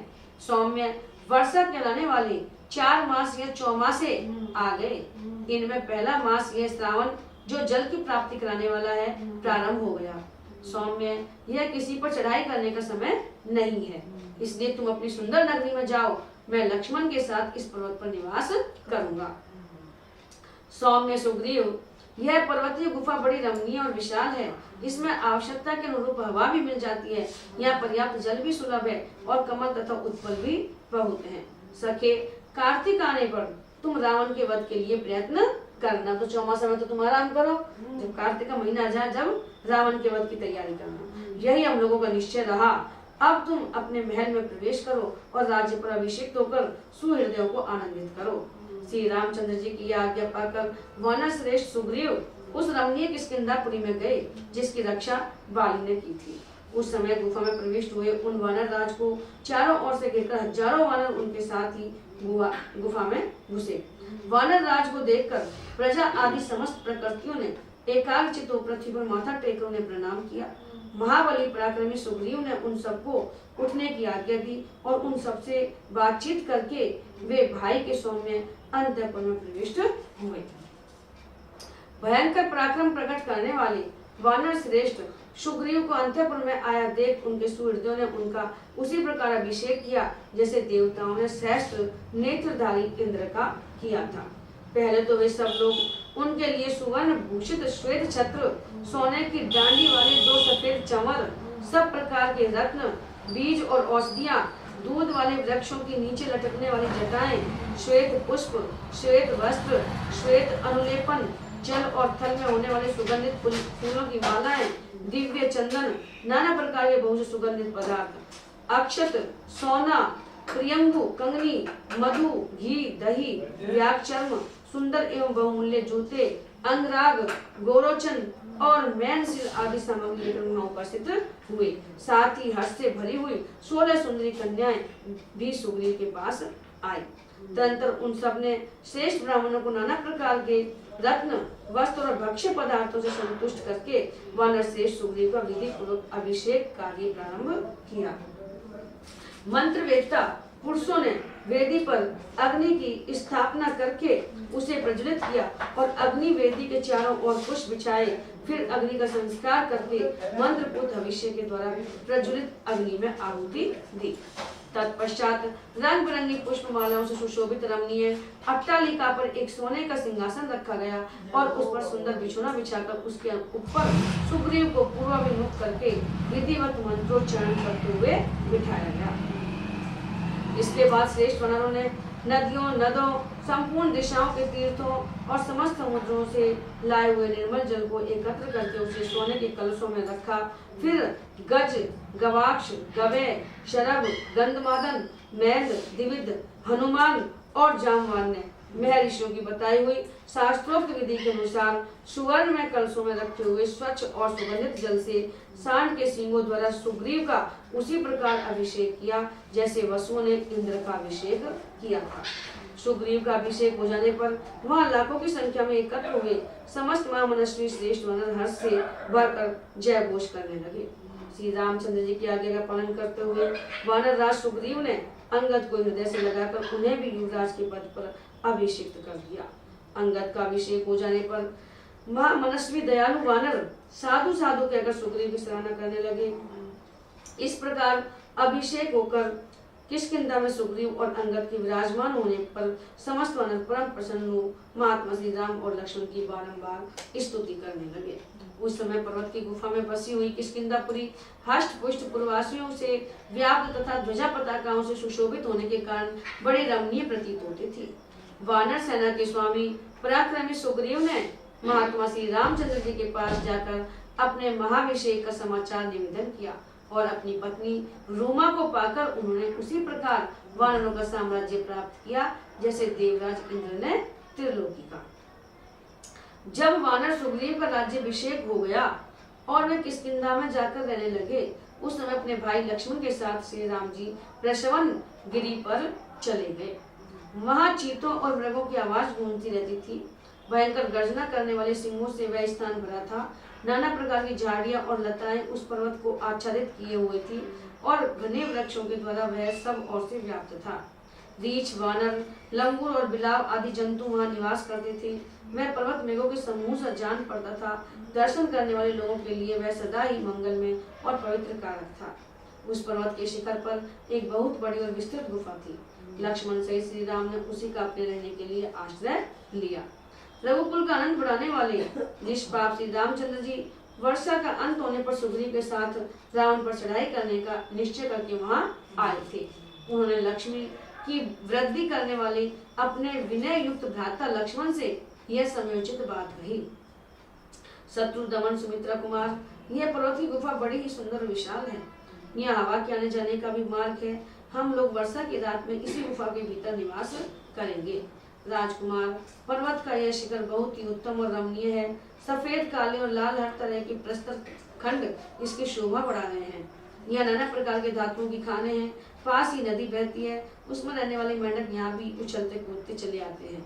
सौम्य, वर्षा कहलाने वाले 4 मास या चौमासे आ गए। इनमें पहला मास यह श्रावण जो जल की प्राप्ति कराने वाला है प्रारंभ हो गया। सौम्य, यह किसी पर चढ़ाई करने का समय नहीं है, इसलिए तुम अपनी सुंदर नगरी में जाओ। मैं लक्ष्मण के साथ इस पर्वत पर निवास करूंगा। सौम्य सुग्रीव, यह पर्वतीय गुफा बड़ी रमणीय और विशाल है। इसमें आवश्यकता के अनुरूप हवा भी मिल जाती है। यहाँ पर्याप्त जल भी सुलभ है और कमल तथा उत्पल भी बहुत हैं। सखे, कार्तिक आने पर तुम रावण के वध के लिए प्रयत्न करना। तो चौमासा में तो तुम आराम करो, जब कार्तिक का महीना आ जाए जब रावण के वध की तैयारी करना। यही हम लोगों का निश्चय रहा। अब तुम अपने महल में प्रवेश करो और राज्य पर अभिषेक होकर सुहृदयों को आनंदित करो। श्री रामचंद्र जी की आज्ञा पाकर वानर श्रेष्ठ सुग्रीव उस रमणीय किष्किंधापुरी में गए जिसकी रक्षा बाली ने की थी। उस समय गुफा में प्रविष्ट हुए उन वानर राज को चारों ओर से घेरकर हजारों वानर उनके साथ ही गुफा में घुसे। वानर राज को देखकर प्रजा आदि समस्त प्रकृतियों ने एकाग्रचित्त होकर पृथ्वी पर माथा टेकर उन्हें प्रणाम किया। महाबली पराक्रमी सुग्रीव ने उन सबको उठने की आज्ञा दी और उन सबसे बातचीत करके वे भाई के सौम्य अंतःपुर में प्रविष्ट हुए। भयंकर पराक्रम प्रकट करने वाले वानर श्रेष्ठ सुग्रीव को अंतःपुर में आया देख उनके सुहृदों ने उनका उसी प्रकार अभिषेक किया जैसे देवताओं ने सहस्त्र नेत्रधारी इंद्र का किया था। पहले तो वे सब लोग उनके लिए सुवर्ण भूषित श्वेत छत्र, सोने की डांडी वाले 2 सफेद चंवर, सब प्रकार के रत्न, बीज और औषधियां, दूध वाले वृक्षों के नीचे लटकने वाली जटाएं, श्वेत पुष्प, श्वेत वस्त्र, श्वेत अनुलेपन, जल और थल में होने वाले सुगंधित फूलों की मालाएं, दिव्य चंदन, नाना प्रकार के बहुत सुगंधित पदार्थ, अक्षत, सोना, प्रियंगु, कंगनी, मधु, घी, दही, व्यागचर्म, सुंदर एवं बहुमूल्य जूते, अंगराग, गोरोचन और मैनसिल आदि सामग्री लेकर वहां उपस्थित हुए। साथ ही हर्ष से भरी हुई 16 सुंदरी कन्याएं भी सुग्रीव के पास आई। तदंतर उन सब ने श्रेष्ठ ब्राह्मणों को नाना प्रकार के रत्न, वस्त्र और भक्ष्य पदार्थों से संतुष्ट करके वानर श्रेष्ठ सुग्रीव का विधि पूर्वक अभिषेक कार्य प्रारंभ किया। मंत्र वेदता पुरुषों ने वेदी पर अग्नि की स्थापना करके उसे प्रज्वलित किया और अग्नि वेदी के चारों ओर पुष्प बिछाए। फिर अग्नि का संस्कार करके मंत्रपूत अभिषेक के द्वारा प्रज्वलित अग्नि में आहुति दी। तत्पश्चात रंग बिरंगी पुष्प मालाओं से सुशोभित रमणीय अट्टालिका पर एक सोने का सिंहासन रखा गया और उस पर सुंदर बिछोना बिछाकर उसके ऊपर सुग्रीव को पूर्वाभिमुख करके विधिवत मंत्रोच्चारण करते हुए बिठाया गया। इसके बाद श्रेष्ठ वानरों ने नदियों, नदों, संपूर्ण दिशाओं के तीर्थों और समस्त समुद्रों से लाए हुए निर्मल जल को एकत्र करके उसे सोने के कलशों में रखा। फिर गज, गवाक्ष, गवय, शरभ, गंधमादन, मैंद, द्विविद, हनुमान और जामवान ने महर्षियों की बताई हुई शास्त्रोक्त विधि के अनुसार सुवर्ण में कलशों में रखे हुए स्वच्छ और सुगंधित जल से सांड के सींगों द्वारा सुग्रीव का उसी प्रकार अभिषेक किया जैसे वसुओं ने इंद्र का अभिषेक किया था। सुग्रीव का अभिषेक हो जाने पर वहां लाखों की संख्या में एकत्र हुए समस्त महामनस्वी श्रेष्ठ वानर हर्ष से भरकर जय घोष करने लगे। श्री रामचंद्र जी की आज्ञा का पालन करते हुए वानर राज सुग्रीव ने अंगद को हृदय से लगाकर उन्हें भी युवराज के पद पर अभिषिक्त कर दिया। अंगद का अभिषेक हो जाने पर महामनस्वी दयालु वानर साधु साधु कहकर सुग्रीव की सराहना करने लगे। इस प्रकार अभिषेक होकर किष्किंधा में सुग्रीव और अंगद के विराजमान होने पर समस्त वानर परम प्रसन्न हो महात्मा श्री राम और लक्ष्मण की बारंबार स्तुति करने लगे। उस समय पर्वत की गुफा में बसी हुई किष्किंधापुरी हष्ट पुष्ट पूर्ववासियों से व्याप्त तथा ध्वजा पताकाओं से सुशोभित होने के कारण बड़ी रमणीय प्रतीत होती थी। वानर सेना के स्वामी पराक्रमी सुग्रीव ने महात्मा श्री रामचंद्र जी के पास जाकर अपने महाभिषेक का समाचार निवेदन किया और अपनी पत्नी रूमा को पाकर उन्होंने उसी प्रकार वानरों का साम्राज्य प्राप्त किया जैसे देवराज इंद्र ने त्रिलोकी का। जब वानर सुग्रीव का राज्याभिषेक हो गया और वे किष्किंधा में जाकर रहने लगे, उस समय अपने भाई लक्ष्मण के साथ श्री राम जी प्रशवन गिरी पर चले गए। वहां चीतों और मृगों की आवाज गूंजती रहती थी। भयंकर गर्जना करने वाले सिंहों से वह स्थान भरा था। नाना प्रकार की झाड़ियां और लताएं उस पर्वत को आच्छादित किए हुए थी और घने वृक्षों के द्वारा वह सब ओर से व्याप्त था। रीछ, वानर, लंगूर और बिलाव आदि जंतु वहां निवास करते थे। वह पर्वत मेघों के समूह से जान पड़ता था। दर्शन करने वाले लोगों के लिए वह सदा ही मंगलमय और पवित्र कारक था। उस पर्वत के शिखर पर एक बहुत बड़ी और विस्तृत गुफा थी। लक्ष्मण सहित श्री राम ने उसी का अपने रहने के लिए आश्रय लिया। रघुकुल का आनंद बढ़ाने वाले निष्पाप श्री रामचंद्र जी वर्षा का अंत होने पर सुग्रीव के साथ रावण पर चढ़ाई करने का निश्चय करके वहां आए थे। उन्होंने लक्ष्मी की वृद्धि करने वाले अपने विनय युक्त भ्राता लक्ष्मण से यह समयोचित बात कही। शत्रु दमन सुमित्रा कुमार, यह पर्वत की गुफा बड़ी ही सुंदर और विशाल है। यह हवा के आने जाने का भी मार्ग है। हम लोग वर्षा की रात में इसी गुफा के भीतर निवास करेंगे। राजकुमार, पर्वत का यह शिखर बहुत ही उत्तम और रमणीय है। सफेद, काले और लाल हर तरह के प्रस्तर खंड इसकी शोभा बढ़ा रहे हैं। यह नाना प्रकार के धातुओं की खाने हैं। पास ही नदी बहती है, उसमें रहने वाले मेंढक यहाँ भी उछलते कूदते चले आते हैं।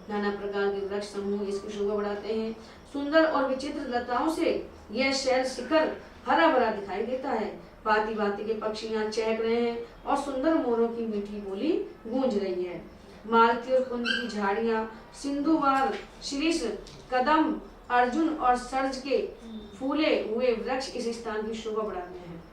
नाना प्रकार के वृक्ष समूह इसकी शोभा बढ़ाते हैं। सुंदर और विचित्र लताओं से यह शैल शिखर हरा भरा दिखाई देता है। भांति भांति के पक्षी यहाँ चहक रहे हैं और सुंदर मोरों की मीठी बोली गूंज रही है। मालती और कुंद की झाड़ियाँ, सिंधुवार, शीरीष, कदम, अर्जुन और सर्ज के फूले हुए वृक्ष इस स्थान की शोभा बढ़ाते हैं।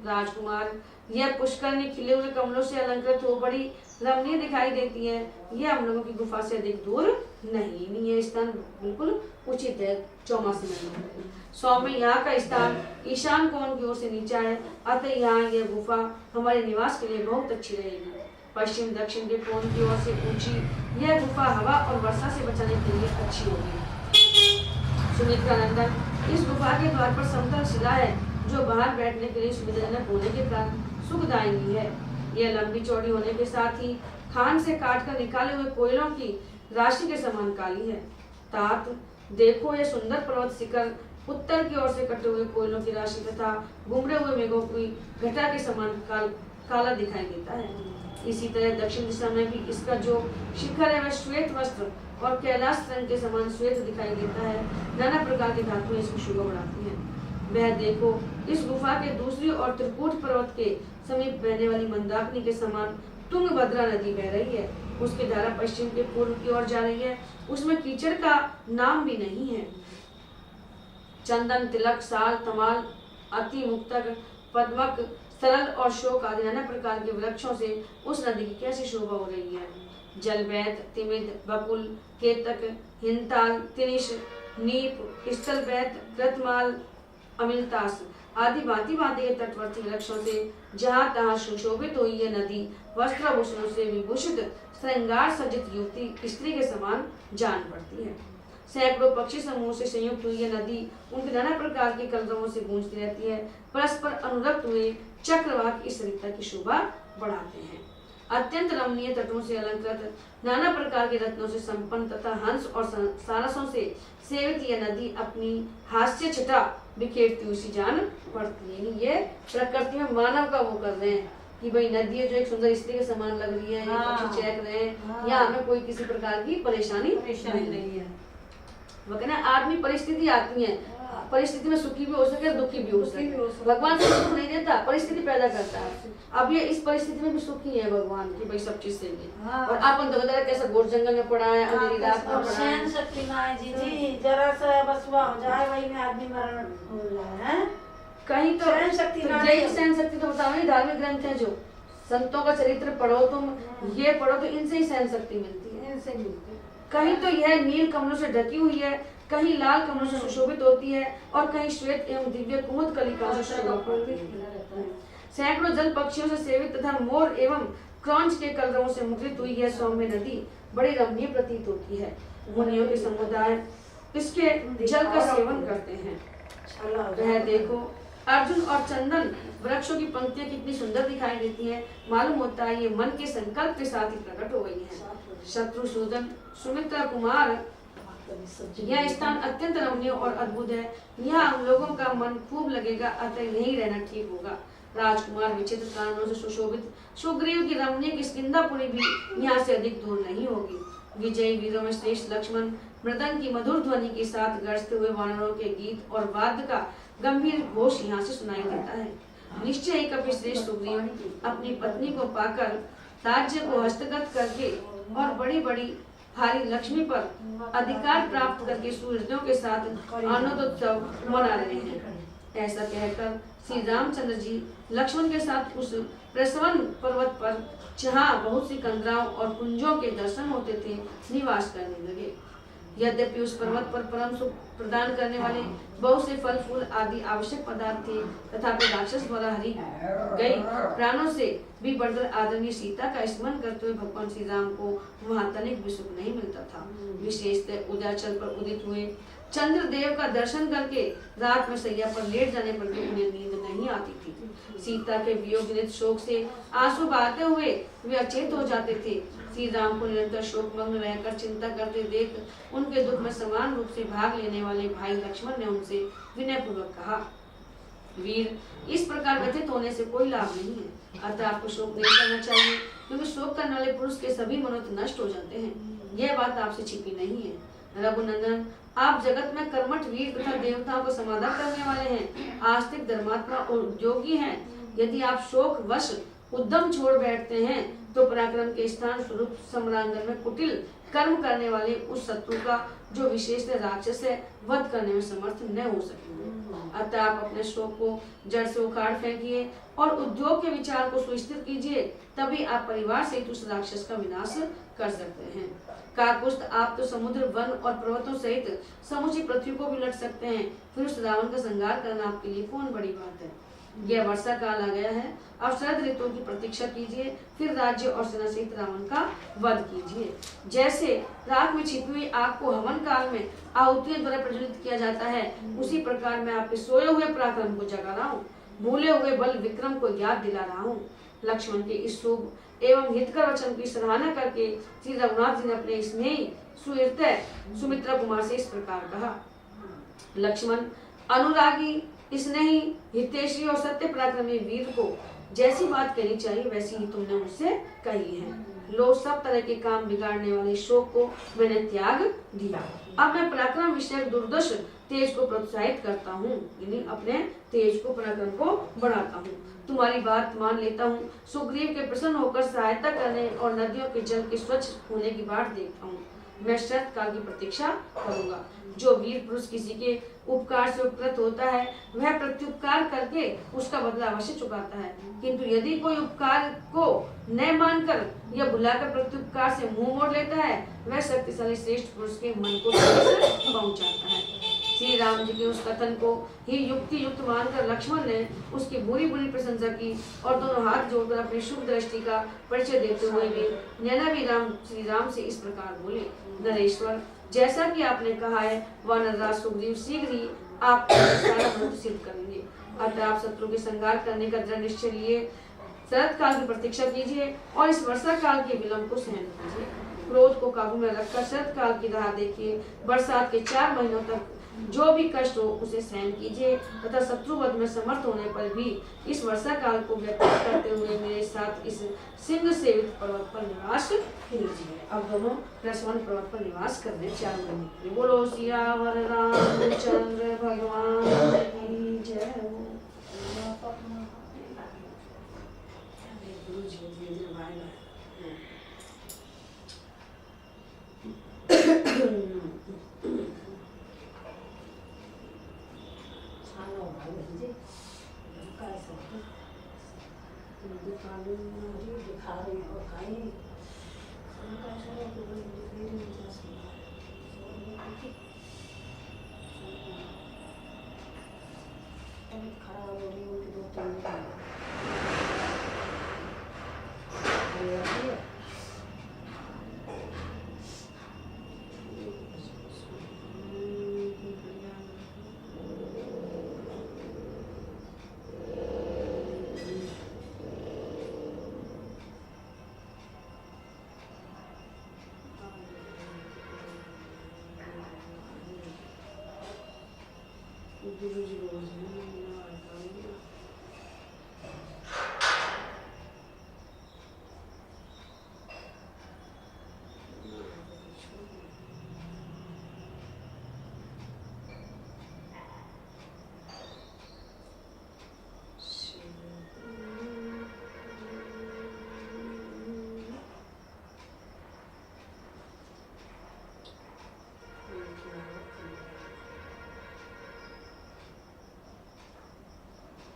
राजकुमार, यह पुष्करनी खिले हुए कमलों से अलंकृत हो बड़ी रमणीय दिखाई देती है। यह हम लोगों की गुफा से अधिक दूर नहीं, यह स्थान बिल्कुल उचित है। चौमासी में सौम्य यहाँ का स्थान ईशान कोण की ओर से नीचा है, अतः यहाँ यह गुफा हमारे निवास के लिए बहुत अच्छी रहेगी। पश्चिम दक्षिण के कोण की ओर से ऊंची यह गुफा हवा और वर्षा से बचाने के लिए अच्छी होगी। सुमित्रा नंदन, इस गुफा के द्वार पर समतल शिला है जो बाहर बैठने के लिए सुविधाजनक होने के कारण सुखदायी है। यह लंबी चौड़ी होने के साथ ही खान से काट कर निकाले हुए कोयलों की राशि के समान काली है। तात, देखो यह सुंदर पर्वत शिखर उत्तर की ओर से कटे हुए कोयलों की राशि तथा घुमरे हुए मेघों की घटा के समान काला दिखाई देता है। इसी तरह दक्षिण दिशा में भी इसका जो शिखर है वह श्वेत वस्त्र और कैलाश रंग के समान श्वेत दिखाई देता है। नाना प्रकार की धातुएं इसकी शोभा बढ़ाती हैं। वह देखो, इस गुफा के दूसरी ओर त्रिकूट पर्वत के समीप बहने वाली मंदाकिनी के समान तुंगभद्रा नदी बह रही है। उसकी धारा पश्चिम के पूर्व की ओर जा रही है। उसमें कीचड़ का नाम भी नहीं है। चंदन, तिलक, साल, तमाल, अति मुक्तक, पद्मक, सरल और शोक आदि नाना प्रकार के वृक्षों से उस नदी की कैसी शोभा हो रही है। जलबैत, तिमिद, बकुल, केतक, हिंताल, तिनिश, नीप, स्थलबैत, कृतमाल, अमिलतास आदि भांति भांति के तटवर्ती वृक्षों से जहाँ तहाँ सुशोभित हुई यह नदी वस्त्राभूषणों से विभूषित श्रृंगार सज्जित युवती स्त्री के समान जान पड़ती है। सैकड़ों पक्षी समूह से संयुक्त हुई यह नदी उनके नाना प्रकार के कलरवों से गूंजती रहती है। परस्पर अनुरक्त हुए चक्रवाक इस सरिता की शोभा बढ़ाते हैं। अत्यंत रमणीय तटों से अलंकृत, नाना प्रकार के रत्नों से संपन्न तथा हंस और सारसों से सेवित यह नदी अपनी हास्य छटा बिखेरती हुई सी जान पड़ती है। ये प्रकृति में मानव का वो कर रहे हैं कि भाई नदी है जो एक सुंदर स्त्री के समान लग रही है, पक्षी चहक रहे हैं, यहाँ हमें कोई किसी प्रकार की परेशानी नहीं है। वो कहना आदमी परिस्थिति आती है, परिस्थिति में सुखी भी हो सके दुखी भी हो सके। भगवान से सुख नहीं देता, परिस्थिति पैदा करता है। अब ये इस परिस्थिति में भी सुखी है भगवान की भाई सब चीज से और अपन तो बता कैसा घोर जंगल में पड़ा है, अंधेरी रात में पड़ा है। शक्ति ना है जी, जरा सा बस हुआ हो जाए वही में आदमी मरण हो जाए है। कहीं तो सहन शक्ति ना है। सहन शक्ति तो बताओ नहीं, धार्मिक ग्रंथ है जो संतों का चरित्र पढ़ो तुम, ये पढ़ो तो इनसे ही सहन शक्ति मिलती है, इनसे मिलती है। कहीं तो यह नील कमलों से ढकी हुई है, कहीं लाल कमलों से सुशोभित होती है और कहीं श्वेत एवं दिव्य कुमुद कलिकाओं से शोभित। सैकड़ों जल पक्षियों से सेवित तथा मोर एवं क्रॉन्च के कलरवों से मुखरित हुई यह सौम्य नदी बड़ी रमणीय प्रतीत होती है। मुनियों के समुदाय इसके जल का सेवन करते हैं। वह देखो, अर्जुन और चंदन वृक्षों की पंक्तियां कितनी सुंदर दिखाई देती हैं। मालूम होता है ये मन के संकल्प के साथ ही प्रकट हो गई है। शत्रुसूदन, सुमित्रा कुमार, यह स्थान अत्यंत रमणीय और अद्भुत है। यहाँ हम लोगों का मन खूब लगेगा, अतः यहीं रहना ठीक होगा। राजकुमार विचित्र कारणों से सुशोभित सुग्रीव की रमणीय किष्किंधापुरी भी यहाँ से अधिक दूर नहीं होगी। विजयी वीरों में श्रेष्ठ लक्ष्मण मृदंग की मधुर ध्वनि के साथ गरजते हुए वानरों के गीत और वाद्य का गंभीर घोष यहाँ से सुनाई देता है। निश्चय ही कपिश्रेष्ठ सुग्रीव अपनी पत्नी को पाकर राज्य को हस्तगत करके और बड़ी बड़ी भारी लक्ष्मी पर अधिकार प्राप्त करके सूर्योदयों के साथ आनंदोत्सव मना रहे हैं। ऐसा कहकर श्री रामचंद्र जी लक्ष्मण के साथ उस प्रसवन पर्वत पर, जहाँ बहुत सी कंदराओं और कुंजों के दर्शन होते थे, निवास करने लगे। यद्यपि उस पर्वत पर परम सुख प्रदान करने वाले बहुत से फल फूल आदि आवश्यक पदार्थ थे, तथापि राक्षस द्वारा हरी गई प्राणों से भी बढ़कर आदरणीय सीता का स्मरण करते हुए भगवान श्री राम को वहां तनिक भी सुख नहीं मिलता था। विशेषतः उदयाचल पर उदित हुए चंद्रदेव का दर्शन करके रात में सैया पर लेट जाने पर भी उन्हें नींद नहीं आती थी। सीता के वियोग जनित शोक से आंसू बहाते हुए वे अचेत हो जाते थे। श्री राम को निरंतर शोकमग्न रहकर चिंता करते देख उनके दुख में समान रूप से भाग लेने वाले भाई लक्ष्मण ने उनसे विनय पूर्वक कहा, वीर, इस प्रकार व्यथित होने से कोई लाभ नहीं है। अतः आपको शोक नहीं करना चाहिए, क्योंकि शोक करने वाले पुरुष के सभी मनोरथ नष्ट हो जाते हैं। यह बात आपसे छिपी नहीं है। रघुनंदन, आप जगत में कर्मठ वीर तथा देवताओं को समाधान करने वाले हैं, आस्तिक धर्मात्मा और उद्योगी हैं। यदि आप शोक वश उद्यम छोड़ बैठते हैं तो पराक्रम के स्थान स्वरूप सम्रांगण में कुटिल कर्म करने वाले उस शत्रु का, जो विशेषतः राक्षस है, वध करने में समर्थ न हो सकेंगे। अतः आप अपने शोक को जड़ से उखाड़ फेंकिए और उद्योग के विचार को सुस्थिर कीजिए, तभी आप परिवार सहित उस राक्षस का विनाश कर सकते हैं। काकुस्थ, आप तो समुद्र, वन और पर्वतों सहित समूची पृथ्वी को भी लट सकते हैं, फिर उस रावण का संहार करना आपके लिए कौन बड़ी बात है। यह वर्षा काल आ गया है, अब शरद ऋतु की प्रतीक्षा कीजिए, फिर राज्य और सेना सहित रावण का वध कीजिए। जैसे रात में छिपी हुई आग को हवन काल में आहुतियों द्वारा प्रज्वलित किया जाता है, उसी प्रकार मैं आपके सोए हुए पराक्रम को जगा रहा हूँ, भूले हुए बल विक्रम को याद दिला रहा हूँ। लक्ष्मण के इस शुभ एवं हितकर वचन की सराहना करके श्री रघुनाथ जी ने अपने स्नेही सुहृदय सुमित्रा कुमार से इस प्रकार कहा, लक्ष्मण, अनुरागी, स्नेही, हितैषी और सत्य पराक्रमी वीर को जैसी बात कहनी चाहिए वैसी ही तुमने मुझसे कही है। लो, सब तरह के काम बिगाड़ने वाले शोक को मैंने त्याग दिया। अब मैं पराक्रम विषय दुर्दश तेज को प्रोत्साहित करता हूँ, यानी अपने तेज को, पराक्रम को बढ़ाता हूँ। तुम्हारी बात मान लेता हूँ। सुग्रीव के प्रसन्न होकर सहायता करने और नदियों के जल के स्वच्छ होने की बाट देखता हूँ। मैं शरत काल की प्रतीक्षा करूंगा। जो वीर पुरुष किसी के उपकार से उपकृत होता है, वह प्रत्युपकार करके उसका बदला अवश्य चुकाता है, किंतु यदि कोई उपकार को न मानकर या भुलाकर प्रत्युपकार से मुंह मोड़ लेता है, वह शक्तिशाली श्रेष्ठ पुरुष के मन को पहुंचाता है। श्री राम जी के उस कथन को ही युक्ति युक्त मानकर लक्ष्मण ने उसकी बुरी बुरी प्रशंसा की और दोनों हाथ जोड़कर अपनी शुभ दृष्टि का परिचय देते हुए भी नैना राम श्री राम से इस प्रकार बोले, नरेश्वर, जैसा कि आपने कहा है, वह नरराज सुग्रीव शीघ्र ही आपका सारा मनोरथ सिद्ध करेंगे। अतः आप शत्रु के संहार करने का दृढ़ निश्चय लिए शरत काल की प्रतीक्षा कीजिए और इस वर्षा काल के विलंब को सहन कीजिए। क्रोध को काबू में रखकर शरत काल की राह देखिए। बरसात के 4 महीनों तक जो भी कष्ट हो उसे सहन कीजिए तथा शत्रुवध में समर्थ होने पर भी इस वर्षा काल को व्यतीत करते हुए मेरे साथ इस सिंह सेवित पर्वत पर निवास कीजिए। अब दोनों प्रसवन पर्वत पर निवास करने चालू करेंगे। बोलो सियावर रामचंद्र भगवान की जय हो। दिखा रही हो खाई खराब हो गई उनकी 2-3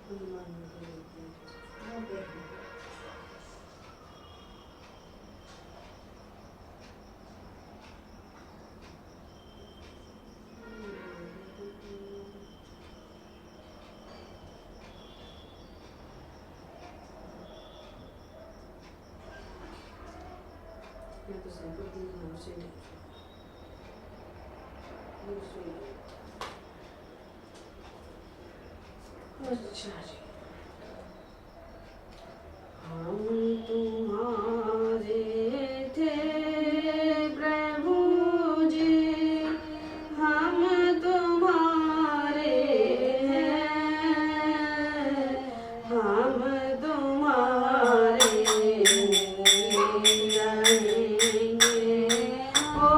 हनुमान जी को देखते हैं। मैं तो सैंपल दी हूँ उसे अच्छा जी। हम तुम्हारे थे प्रभु जी, हम तुम्हारे हैं, हम तुम्हारे रहेंगे। ओ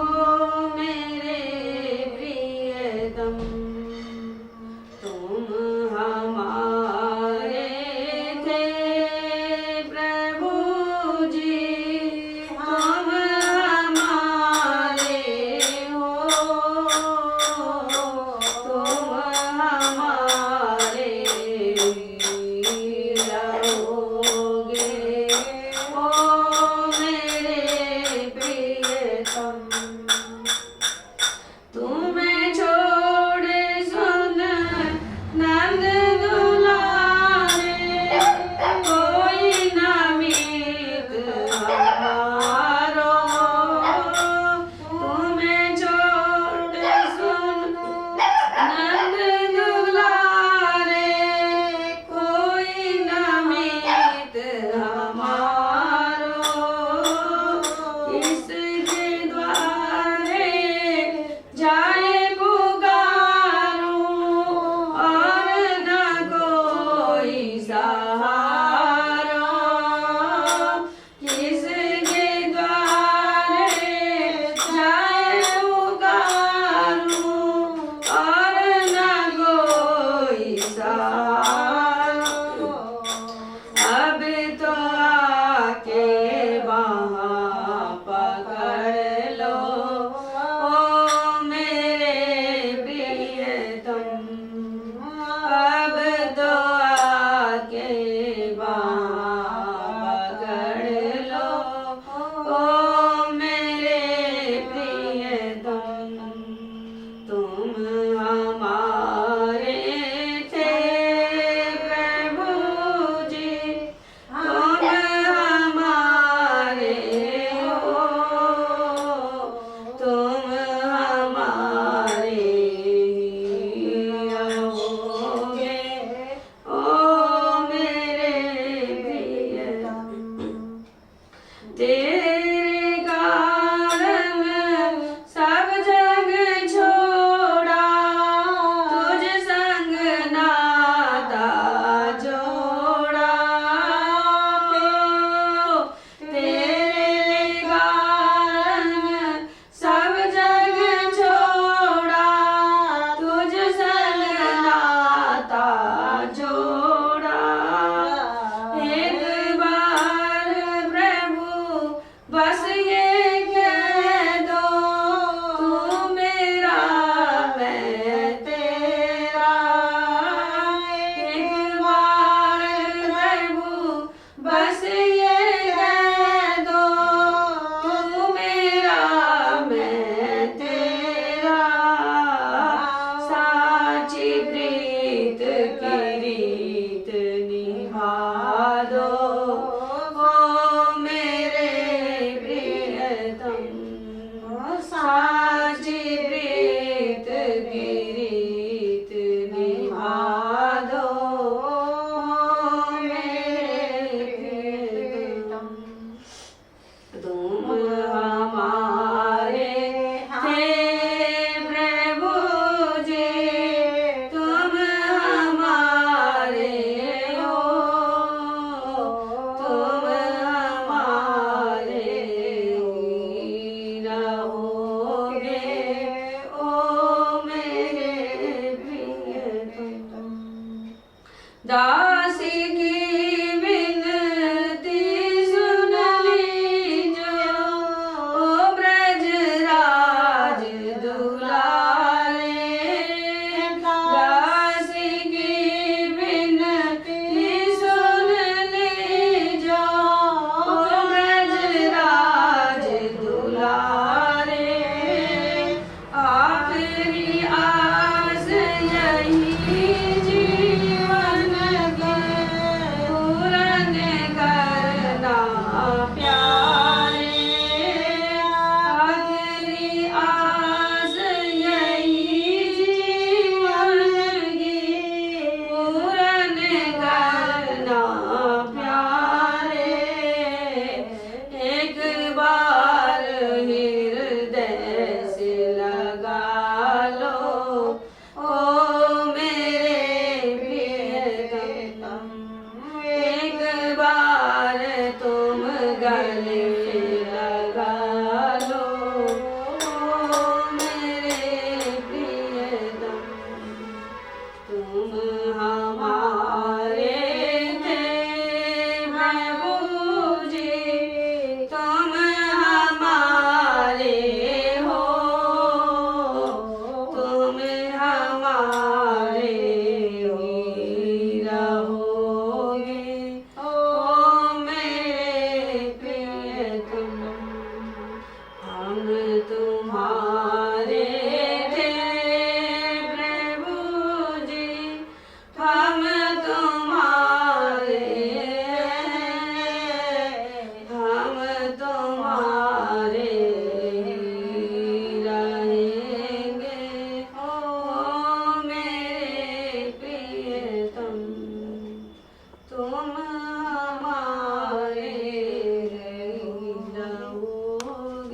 मेरे प्रियतम, तुम हमारे थे प्रभु जी, तुम हमारे हो, तुम हमारे रहोगे। ओ मेरे प्रियतम, तुम्हें छोड़े सुन नंद दुलारे, कोई न मीत हमारो। तुम्हें छोड़े सुन नंद दुलारे, कोई न मीत हमारो। किसके द्वारे जाए पुकारूं, और न कोई सहारा। किसके द्वारे जाए पुकारूं, और न कोई सहारा। अब तो आके वहाँ पकड़ लो, ओ मेरे प्रियतम। अब तो आके वहाँ पकड़ लो, ओ मेरे प्रियतम। तुम हमारे थे प्रभु जी, तुम हमारे हो, तुम हमारे रहोगे। ओ मेरे प्रियतम, तेरे कारण सब जग छोड़ा, तुझ संग नाता जोड़ा। तेरे कारण सब जग छोड़ा, तुझ संग नाता जोड़ा। एक बार प्रभु बस ये कह दो, तू मेरा मैं तेरा। एक बार प्रभु बस ये कह दो, तू मेरा मैं तेरा। साची प्रीत की रीत निभा दो, ओ मेरे प्रियतम। साची प्रीत की रीत निभा दो, ओ मेरे प्रियतम। तुम हमारे थे प्रभु जी, तुम हमारे हो, तुम हमारे रहोगे। ओ मेरे प्रियतम, दासी की विनती सुन लीजो, ओ ब्रजराज दुलारे। दासी की विनती हनुमान